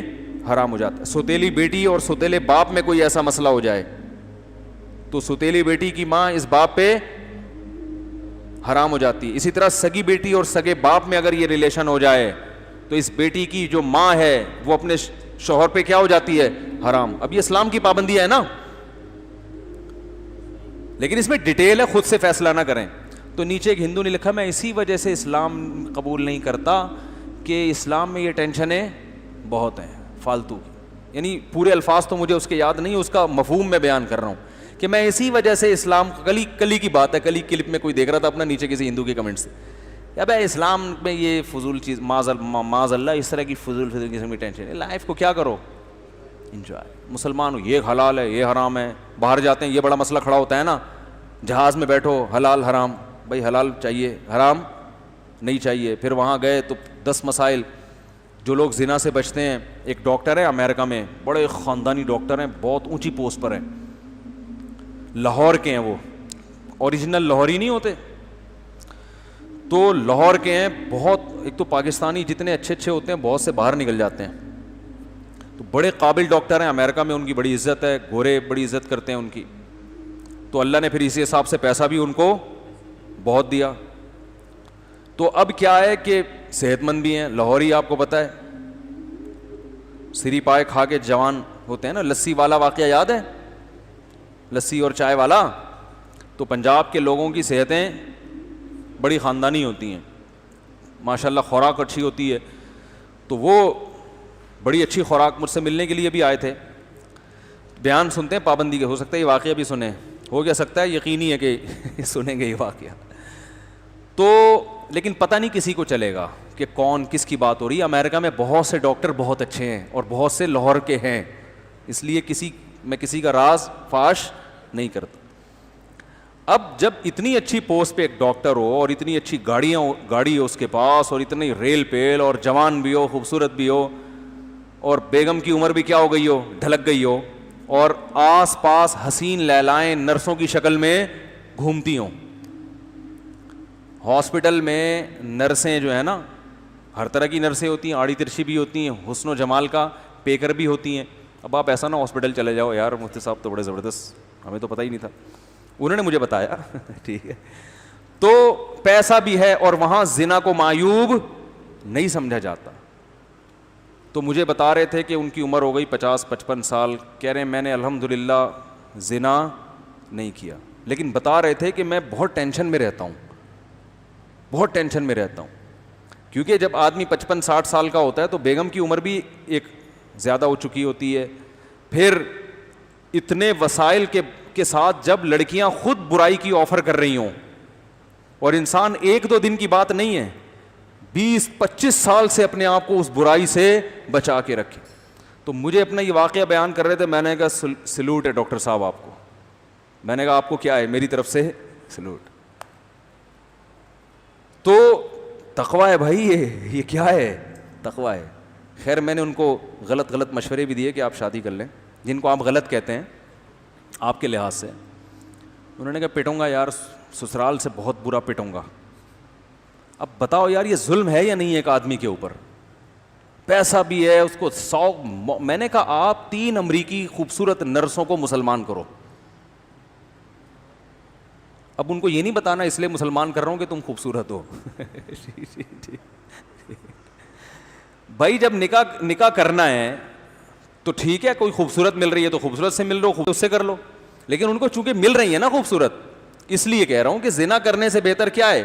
حرام ہو جاتا ہے. سوتیلی بیٹی اور سوتیلے باپ میں کوئی ایسا مسئلہ ہو جائے تو سوتیلی بیٹی کی ماں اس باپ پہ حرام ہو جاتی ہے. اسی طرح سگی بیٹی اور سگے باپ میں اگر یہ ریلیشن ہو جائے تو اس بیٹی کی جو ماں ہے وہ اپنے شوہر پہ کیا ہو جاتی ہے, حرام. اب یہ اسلام کی پابندی ہے نا, لیکن اس میں ڈیٹیل ہے, خود سے فیصلہ نہ کریں. تو نیچے ایک ہندو نے لکھا میں اسی وجہ سے اسلام قبول نہیں کرتا کہ اسلام میں یہ ٹینشنیں بہت ہیں فالتو کی. یعنی پورے الفاظ تو مجھے اس کے یاد نہیں, اس کا مفہوم میں بیان کر رہا ہوں کہ میں اسی وجہ سے اسلام, کلی کی بات ہے, کلی کلپ میں کوئی دیکھ رہا تھا اپنا نیچے کسی ہندو کے کمنٹ سے, اب اسلام میں یہ فضول چیز معاذ اللہ اس طرح کی فضول قسم کی ٹینشن ہے. لائف کو کیا کرو, انجوائے. مسلمان ہو یہ حلال ہے یہ حرام ہے, باہر جاتے ہیں یہ بڑا مسئلہ کھڑا ہوتا ہے نا, جہاز میں بیٹھو حلال حرام, بھائی حلال چاہیے حرام نہیں چاہیے. پھر وہاں گئے تو 10 مسائل. جو لوگ زنا سے بچتے ہیں, ایک ڈاکٹر ہے امریکہ میں, بڑے خاندانی ڈاکٹر ہیں, بہت اونچی پوسٹ پر ہیں, لاہور کے ہیں, وہ اوریجنل لاہوری نہیں ہوتے تو لاہور کے ہیں. بہت, ایک تو پاکستانی جتنے اچھے اچھے ہوتے ہیں بہت سے باہر نکل جاتے ہیں, تو بڑے قابل ڈاکٹر ہیں امریکہ میں, ان کی بڑی عزت ہے, گورے بڑی عزت کرتے ہیں ان کی. تو اللہ نے پھر اسی حساب سے پیسہ بھی ان کو بہت دیا. تو اب کیا ہے کہ صحت مند بھی ہیں, لاہوری آپ کو پتہ ہے سری پائے کھا کے جوان ہوتے ہیں نا. لسی والا واقعہ یاد ہے, لسی اور چائے والا. تو پنجاب کے لوگوں کی صحتیں بڑی خاندانی ہوتی ہیں, ماشاءاللہ خوراک اچھی ہوتی ہے. تو وہ بڑی اچھی خوراک مجھ سے ملنے کے لیے بھی آئے تھے. بیان سنتے ہیں پابندی کے, ہو سکتا ہے یہ واقعہ بھی سنیں, ہو کیا سکتا ہے, یقینی ہے کہ سنیں گے یہ واقعہ. تو لیکن پتہ نہیں کسی کو چلے گا کہ کون کس کی بات ہو رہی ہے. امریکہ میں بہت سے ڈاکٹر بہت اچھے ہیں اور بہت سے لاہور کے ہیں, اس لیے میں کسی کا راز فاش نہیں کرتا. اب جب اتنی اچھی پوسٹ پہ ایک ڈاکٹر ہو اور اتنی اچھی گاڑی ہو اس کے پاس, اور اتنی ریل پیل, اور جوان بھی ہو, خوبصورت بھی ہو, اور بیگم کی عمر بھی کیا ہو گئی ہو, ڈھلک گئی ہو, اور آس پاس حسین لیلائیں نرسوں کی شکل میں گھومتی ہوں. ہاسپٹل میں نرسیں جو ہے نا, ہر طرح کی نرسیں ہوتی ہیں, آڑی ترچھی بھی ہوتی ہیں, حسن و جمال کا پیکر بھی ہوتی ہیں. اب آپ ایسا نہ ہاسپٹل چلے جاؤ یار مفتی صاحب تو بڑے زبردست, ہمیں تو پتہ ہی نہیں تھا, انہوں نے مجھے بتایا ٹھیک ہے. تو پیسہ بھی ہے اور وہاں زنا کو معیوب نہیں سمجھا جاتا. تو مجھے بتا رہے تھے کہ ان کی عمر ہو گئی 50-55 سال, کہہ رہے ہیں میں نے الحمدللہ زنا نہیں کیا, لیکن بتا رہے تھے کہ میں بہت ٹینشن میں رہتا ہوں, بہت ٹینشن میں رہتا ہوں. کیونکہ جب آدمی 55-60 سال کا ہوتا ہے تو بیگم کی عمر بھی ایک زیادہ ہو چکی ہوتی ہے, پھر اتنے وسائل کے کے ساتھ جب لڑکیاں خود برائی کی آفر کر رہی ہوں, اور انسان ایک دو دن کی بات نہیں ہے, 20-25 سال سے اپنے آپ کو اس برائی سے بچا کے رکھے. تو مجھے اپنا یہ واقعہ بیان کر رہے تھے, میں نے کہا سلوٹ ہے ڈاکٹر صاحب آپ کو. میں نے کہا آپ کو کیا ہے, میری طرف سے سلوٹ. تو تقویٰ ہے بھائی, یہ کیا ہے, تقویٰ ہے. خیر میں نے ان کو غلط مشورے بھی دیے کہ آپ شادی کر لیں, جن کو آپ غلط کہتے ہیں آپ کے لحاظ سے. انہوں نے کہا پٹوں گا یار, سسرال سے بہت برا پٹوں گا. اب بتاؤ یار یہ ظلم ہے یا نہیں ایک آدمی کے اوپر؟ پیسہ بھی ہے اس کو 100. میں نے کہا آپ 3 امریکی خوبصورت نرسوں کو مسلمان کرو. اب ان کو یہ نہیں بتانا اس لیے مسلمان کر رہا ہوں کہ تم خوبصورت ہو. بھائی جب نکاح کرنا ہے تو ٹھیک ہے, کوئی خوبصورت مل رہی ہے تو خوبصورت سے مل لو, اس سے کر لو. لیکن ان کو چونکہ مل رہی ہے نا خوبصورت, اس لیے کہہ رہا ہوں کہ زنا کرنے سے بہتر کیا ہے,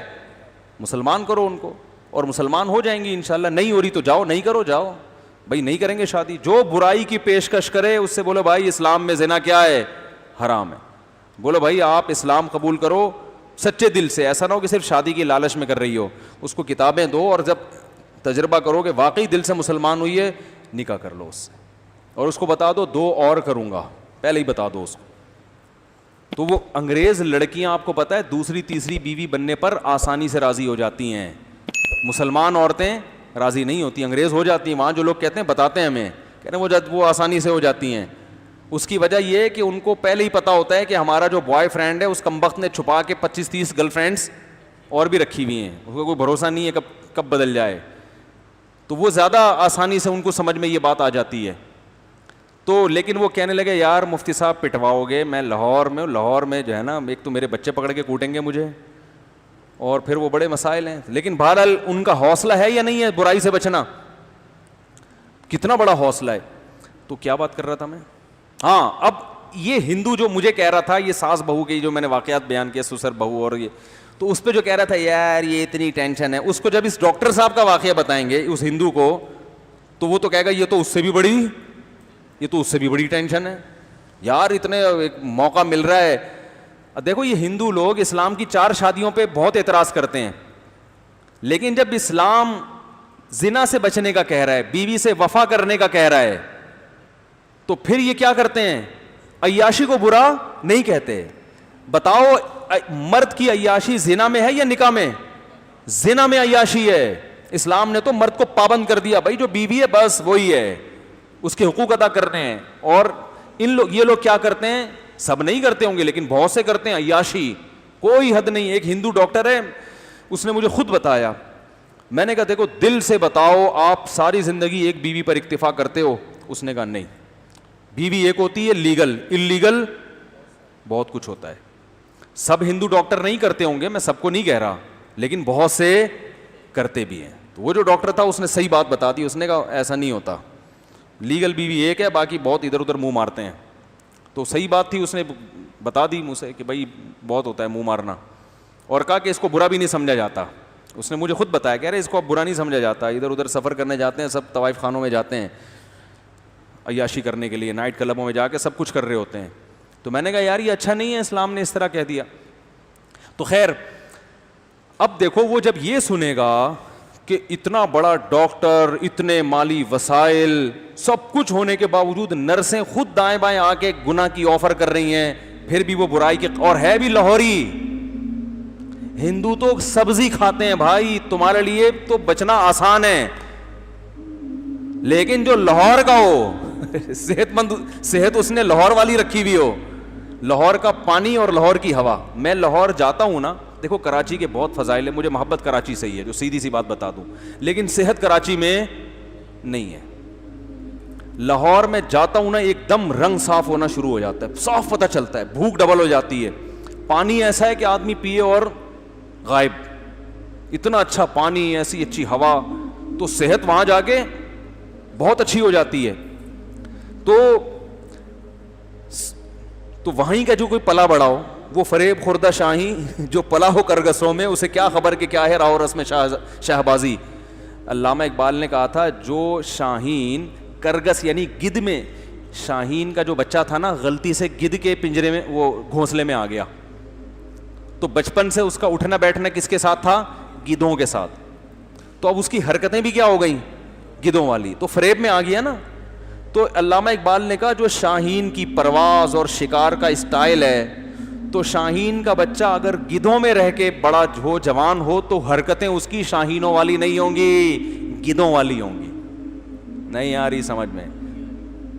مسلمان کرو ان کو, اور مسلمان ہو جائیں گی انشاءاللہ. نہیں ہو رہی تو جاؤ, نہیں کرو جاؤ بھائی, نہیں کریں گے شادی. جو برائی کی پیشکش کرے اس سے بولو بھائی اسلام میں زنا کیا ہے, حرام ہے. بولو بھائی آپ اسلام قبول کرو سچے دل سے, ایسا نہ ہو کہ صرف شادی کی لالچ میں کر رہی ہو. اس کو کتابیں دو, اور جب تجربہ کرو کہ واقعی دل سے مسلمان ہوئی ہے, نکاح کر لو اس سے, اور اس کو بتا دو 2 اور کروں گا, پہلے ہی بتا دو اس کو. تو وہ انگریز لڑکیاں آپ کو پتہ ہے دوسری تیسری بیوی بننے پر آسانی سے راضی ہو جاتی ہیں, مسلمان عورتیں راضی نہیں ہوتی, انگریز ہو جاتی ہیں. وہاں جو لوگ کہتے ہیں بتاتے ہیں ہمیں, کہتے ہیں وہ آسانی سے ہو جاتی ہیں. اس کی وجہ یہ ہے کہ ان کو پہلے ہی پتہ ہوتا ہے کہ ہمارا جو بوائے فرینڈ ہے اس کمبخت نے چھپا کے 25-30 گرل فرینڈس اور بھی رکھی ہوئی ہیں, اس کو کوئی بھروسہ نہیں ہے کب بدل جائے. تو وہ زیادہ آسانی سے ان کو سمجھ میں یہ بات آ جاتی ہے. تو لیکن وہ کہنے لگے یار مفتی صاحب پٹواؤ گے, میں لاہور میں جو ہے نا, ایک تو میرے بچے پکڑ کے کوٹیں گے مجھے, اور پھر وہ بڑے مسائل ہیں. لیکن بہرحال ان کا حوصلہ ہے یا نہیں ہے برائی سے بچنا, کتنا بڑا حوصلہ ہے. تو کیا بات کر رہا تھا میں, ہاں اب یہ ہندو جو مجھے کہہ رہا تھا, یہ ساس بہو کے جو میں نے واقعات بیان کیا, سسر بہو, اور یہ تو اس پہ جو کہہ رہا تھا یار یہ اتنی ٹینشن ہے, اس کو جب اس ڈاکٹر صاحب کا واقعہ بتائیں گے اس ہندو کو, تو وہ تو کہے گا یہ تو اس سے بھی بڑی ٹینشن ہے یار, اتنے ایک موقع مل رہا ہے. دیکھو یہ ہندو لوگ اسلام کی 4 شادیوں پہ بہت اعتراض کرتے ہیں, لیکن جب اسلام زنا سے بچنے کا کہہ رہا ہے, بیوی سے وفا کرنے کا کہہ رہا ہے, تو پھر یہ کیا کرتے ہیں, عیاشی کو برا نہیں کہتے. بتاؤ مرد کی عیاشی زنا میں ہے یا نکاح میں؟ زنا میں عیاشی ہے. اسلام نے تو مرد کو پابند کر دیا, بھائی جو بیوی ہے بس وہی ہے, اس کے حقوق ادا کرنے ہیں. اور یہ لوگ کیا کرتے ہیں, سب نہیں کرتے ہوں گے لیکن بہت سے کرتے ہیں عیاشی, کوئی حد نہیں. ایک ہندو ڈاکٹر ہے, اس نے مجھے خود بتایا. میں نے کہا دیکھو دل سے بتاؤ آپ ساری زندگی ایک بیوی پر اکتفا کرتے ہو؟ اس نے کہا نہیں, بیوی ایک ہوتی ہے لیگل, انلیگل بہت کچھ ہوتا ہے. سب ہندو ڈاکٹر نہیں کرتے ہوں گے, میں سب کو نہیں کہہ رہا, لیکن بہت سے کرتے بھی ہیں. تو وہ جو ڈاکٹر تھا اس نے صحیح بات بتا دی, اس نے کہا ایسا نہیں ہوتا, لیگل بیوی ایک ہے, باقی بہت ادھر ادھر منہ مارتے ہیں. تو صحیح بات تھی, اس نے بتا دی مجھ سے کہ بھائی بہت ہوتا ہے منہ مارنا, اور کہا کہ اس کو برا بھی نہیں سمجھا جاتا. اس نے مجھے خود بتایا کہ ارے اس کو اب برا نہیں سمجھا جاتا, ادھر ادھر سفر کرنے جاتے ہیں سب, طوائف خانوں میں جاتے ہیں عیاشی کرنے کے لیے, نائٹ کلبوں میں جا کے سب کچھ کر رہے ہوتے ہیں. تو میں نے کہا یار یہ اچھا نہیں ہے, اسلام نے اس طرح کہہ دیا. تو خیر اب دیکھو وہ جب یہ سنے گا کہ اتنا بڑا ڈاکٹر, اتنے مالی وسائل, سب کچھ ہونے کے باوجود نرسیں خود دائیں بائیں آ کے گناہ کی آفر کر رہی ہیں, پھر بھی وہ برائی کے, اور ہے بھی لاہوری. ہندو تو سبزی کھاتے ہیں بھائی, تمہارے لیے تو بچنا آسان ہے, لیکن جو لاہور کا ہو صحت مند, صحت اس نے لاہور والی رکھی ہوئی ہو, لاہور کا پانی اور لاہور کی ہوا. میں لاہور جاتا ہوں نا, دیکھو کراچی کے بہت فضائل ہیں, مجھے محبت کراچی سے ہی ہے, جو سیدھی سی بات بتا دوں, لیکن صحت کراچی میں نہیں ہے. لاہور میں جاتا ہوں نا, ایک دم رنگ صاف ہونا شروع ہو جاتا ہے, صاف پتہ چلتا ہے, بھوک ڈبل ہو جاتی ہے, پانی ایسا ہے کہ آدمی پیے اور غائب, اتنا اچھا پانی, ایسی اچھی ہوا, تو صحت وہاں جا کے بہت اچھی ہو جاتی ہے. تو وہیں کا جو کوئی پلا بڑا ہو, وہ فریب خوردہ شاہی جو پلا ہو کرگسوں میں, اسے کیا خبر کہ کیا ہے راہ و رسم شہبازی. علامہ اقبال نے کہا تھا جو شاہین کرگس یعنی گدھ میں شاہین کا جو بچہ تھا نا غلطی سے گدھ کے پنجرے میں وہ گھونسلے میں آ گیا, تو بچپن سے اس کا اٹھنا بیٹھنا کس کے ساتھ تھا؟ گدھوں کے ساتھ. تو اب اس کی حرکتیں بھی کیا ہو گئیں؟ گدھوں والی, تو فریب میں آ گیا نا. تو علامہ اقبال نے کہا جو شاہین کی پرواز اور شکار کا اسٹائل ہے, تو شاہین کا بچہ اگر گدھوں میں رہ کے بڑا ہو جوان ہو تو حرکتیں اس کی شاہینوں والی نہیں ہوں گی, گدھوں والی ہوں گی. نہیں آ رہی سمجھ میں؟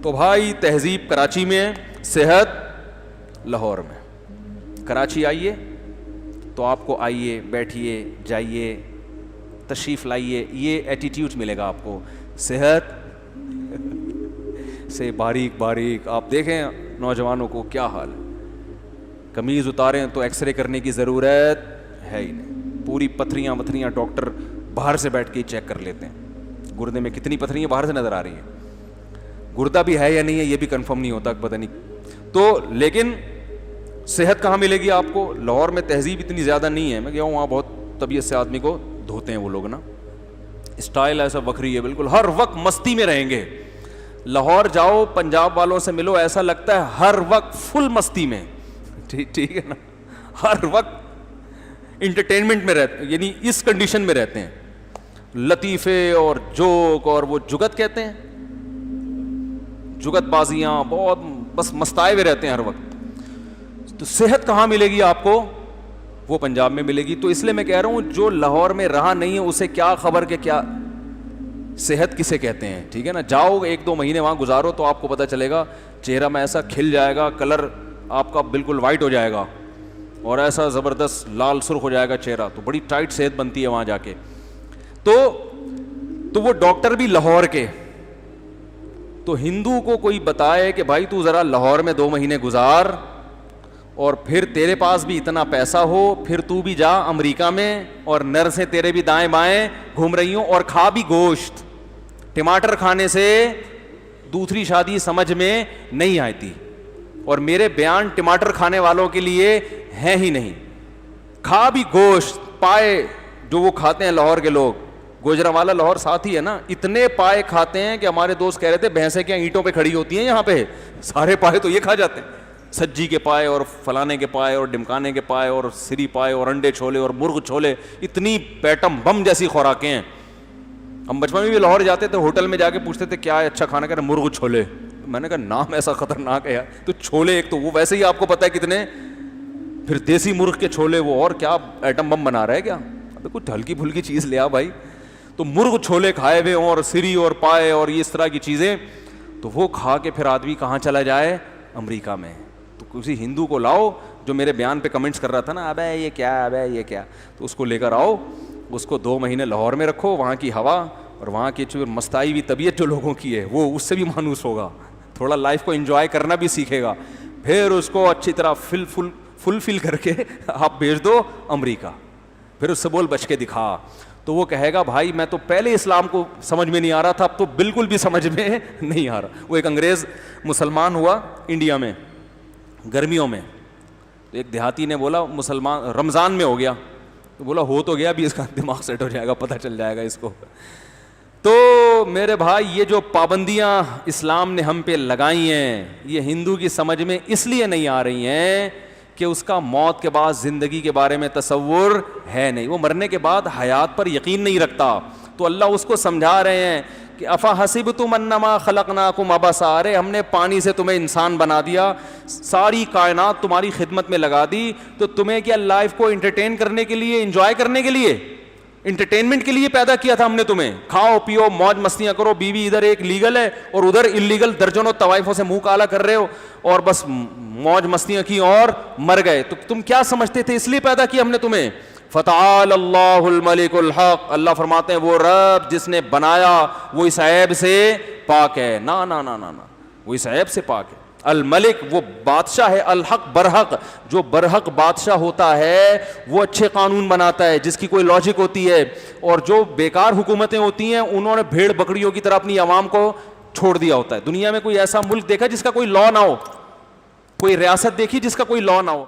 تو بھائی تہذیب کراچی میں, صحت لاہور میں. کراچی آئیے تو آپ کو آئیے, بیٹھیے, جائیے, تشریف لائیے, یہ ایٹیٹیوڈ ملے گا آپ کو. صحت سے باریک باریک آپ دیکھیں نوجوانوں کو کیا حال ہے, قمیض اتاریں تو ایکس رے کرنے کی ضرورت ہے ہی نہیں. پوری پتھریاں وتھریاں ڈاکٹر باہر سے بیٹھ کے چیک کر لیتے ہیں. گردے میں کتنی پتھریاں باہر سے نظر آ رہی ہیں, گردہ بھی ہے یا نہیں ہے یہ بھی کنفرم نہیں ہوتا, پتہ نہیں. تو لیکن صحت کہاں ملے گی آپ کو؟ لاہور میں تہذیب اتنی زیادہ نہیں ہے. میں گیا ہوں وہاں, بہت طبیعت سے آدمی کو دھوتے ہیں وہ لوگ نا, اسٹائل ایسا وکری ہے بالکل, ہر وقت مستی میں رہیں گے. لاہور جاؤ پنجاب والوں سے ملو, ایسا لگتا ہے ہر وقت فل مستی میں. ٹھیک ہے نا, ہر وقت انٹرٹینمنٹ میں رہتے, یعنی اس کنڈیشن میں رہتے ہیں. لطیفے اور جوک اور وہ جگت کہتے ہیں, جگت بازیاں, بہت بس مستائے ہوئے رہتے ہیں ہر وقت. تو صحت کہاں ملے گی آپ کو؟ وہ پنجاب میں ملے گی. تو اس لیے میں کہہ رہا ہوں جو لاہور میں رہا نہیں ہے اسے کیا خبر کہ کیا صحت کسے کہتے ہیں. ٹھیک ہے نا, جاؤ 1-2 مہینے وہاں گزارو تو آپ کو پتہ چلے گا, چہرہ میں ایسا کھل جائے گا, کلر آپ کا بالکل وائٹ ہو جائے گا اور ایسا زبردست لال سرخ ہو جائے گا چہرہ. تو بڑی ٹائٹ صحت بنتی ہے وہاں جا کے. تو وہ ڈاکٹر بھی لاہور کے. تو ہندو کو کوئی بتائے کہ بھائی تو ذرا لاہور میں 2 مہینے گزار, اور پھر تیرے پاس بھی اتنا پیسہ ہو, پھر تو بھی جا امریکہ میں, اور نرسیں تیرے بھی دائیں بائیں گھوم رہی ہوں, اور کھا بھی گوشت. ٹماٹر کھانے سے دوسری شادی سمجھ میں نہیں آتی, اور میرے بیان ٹماٹر کھانے والوں کے لیے ہیں ہی نہیں. کھا بھی گوشت, پائے جو وہ کھاتے ہیں لاہور کے لوگ, گوجرانوالا لاہور ساتھ ہی ہے نا, اتنے پائے کھاتے ہیں کہ ہمارے دوست کہہ رہے تھے بھینسیں کیا اینٹوں پہ کھڑی ہوتی ہیں یہاں پہ, سارے پائے تو یہ کھا جاتے ہیں. سجی کے پائے اور فلانے کے پائے اور ڈمکانے کے پائے اور سری پائے اور انڈے چھولے اور مرغ چھولے, اتنی پیٹم بم جیسی خوراکیں ہیں. ہم بچپن میں بھی لاہور جاتے تھے, ہوٹل میں جا کے پوچھتے تھے کیا ہے اچھا کھانا, کہہ رہے مرغ چھولے. میں نے کہا نام ایسا خطرناک ہے یار. تو چھولے ایک تو وہ ویسے ہی آپ کو پتہ ہے کتنے, پھر دیسی مرغ کے چھولے, وہ اور کیا ایٹم بم بنا رہے کیا, ابھی کچھ ہلکی پھلکی چیز لے آ بھائی. تو مرغ چھولے کھائے ہوئے اور سری اور پائے اور اس طرح کی چیزیں, تو وہ کھا کے پھر آدمی کہاں چلا جائے؟ امریکہ میں. تو کسی ہندو کو لاؤ جو میرے بیان پہ کمنٹس کر رہا تھا نا, ابے یہ کیا, ابے یہ کیا, تو اس کو لے کر آؤ, اس کو 2 مہینے لاہور میں رکھو, وہاں کی ہوا اور وہاں کی جو مستائی ہوئی طبیعت جو لوگوں کی ہے وہ اس سے بھی مانوس ہوگا, تھوڑا لائف کو انجوائے کرنا بھی سیکھے گا. پھر اس کو اچھی طرح فل کر کے آپ بھیج دو امریکہ. پھر اس سے بول بچ کے دکھا, تو وہ کہے گا بھائی میں تو پہلے اسلام کو سمجھ میں نہیں آ رہا تھا, اب تو بالکل بھی سمجھ میں نہیں آ رہا. وہ ایک انگریز مسلمان ہوا انڈیا میں گرمیوں میں, تو ایک دیہاتی نے بولا مسلمان رمضان میں ہو گیا, تو بولا ہو تو گیا, ابھی اس کا دماغ سیٹ ہو جائے گا, پتہ چل جائے گا اس کو. تو میرے بھائی یہ جو پابندیاں اسلام نے ہم پہ لگائی ہیں, یہ ہندو کی سمجھ میں اس لیے نہیں آ رہی ہیں کہ اس کا موت کے بعد زندگی کے بارے میں تصور ہے نہیں, وہ مرنے کے بعد حیات پر یقین نہیں رکھتا. تو اللہ اس کو سمجھا رہے ہیں کہ افا حسبتم انما خلقناکم عبثا, ارے ہم نے پانی سے تمہیں انسان بنا دیا, ساری کائنات تمہاری خدمت میں لگا دی, تو تمہیں کیا لائف کو انٹرٹین کرنے کے لیے, انجوائے کرنے کے لیے, انٹرٹینمنٹ کے لیے پیدا کیا تھا ہم نے تمہیں. کھاؤ پیو موج مستیاں کرو, بیوی ادھر ایک لیگل ہے اور ادھر انلیگل درجنوں طوائفوں سے منہ کالا کر رہے ہو, اور بس موج مستیاں کی اور مر گئے. تو تم کیا سمجھتے تھے اس لیے پیدا کیا ہم نے تمہیں. فتعال اللہ الملک الحق, اللہ فرماتے ہیں وہ رب جس نے بنایا وہ اس عیب سے پاک ہے. نا نا نا نا نا, وہ اس عیب سے پاک ہے. الملک وہ بادشاہ ہے, الحق برحق, جو برحق بادشاہ ہوتا ہے وہ اچھے قانون بناتا ہے جس کی کوئی لاجک ہوتی ہے, اور جو بیکار حکومتیں ہوتی ہیں انہوں نے بھیڑ بکریوں کی طرح اپنی عوام کو چھوڑ دیا ہوتا ہے. دنیا میں کوئی ایسا ملک دیکھا جس کا کوئی لا نہ ہو, کوئی ریاست دیکھی جس کا کوئی لا نہ ہو؟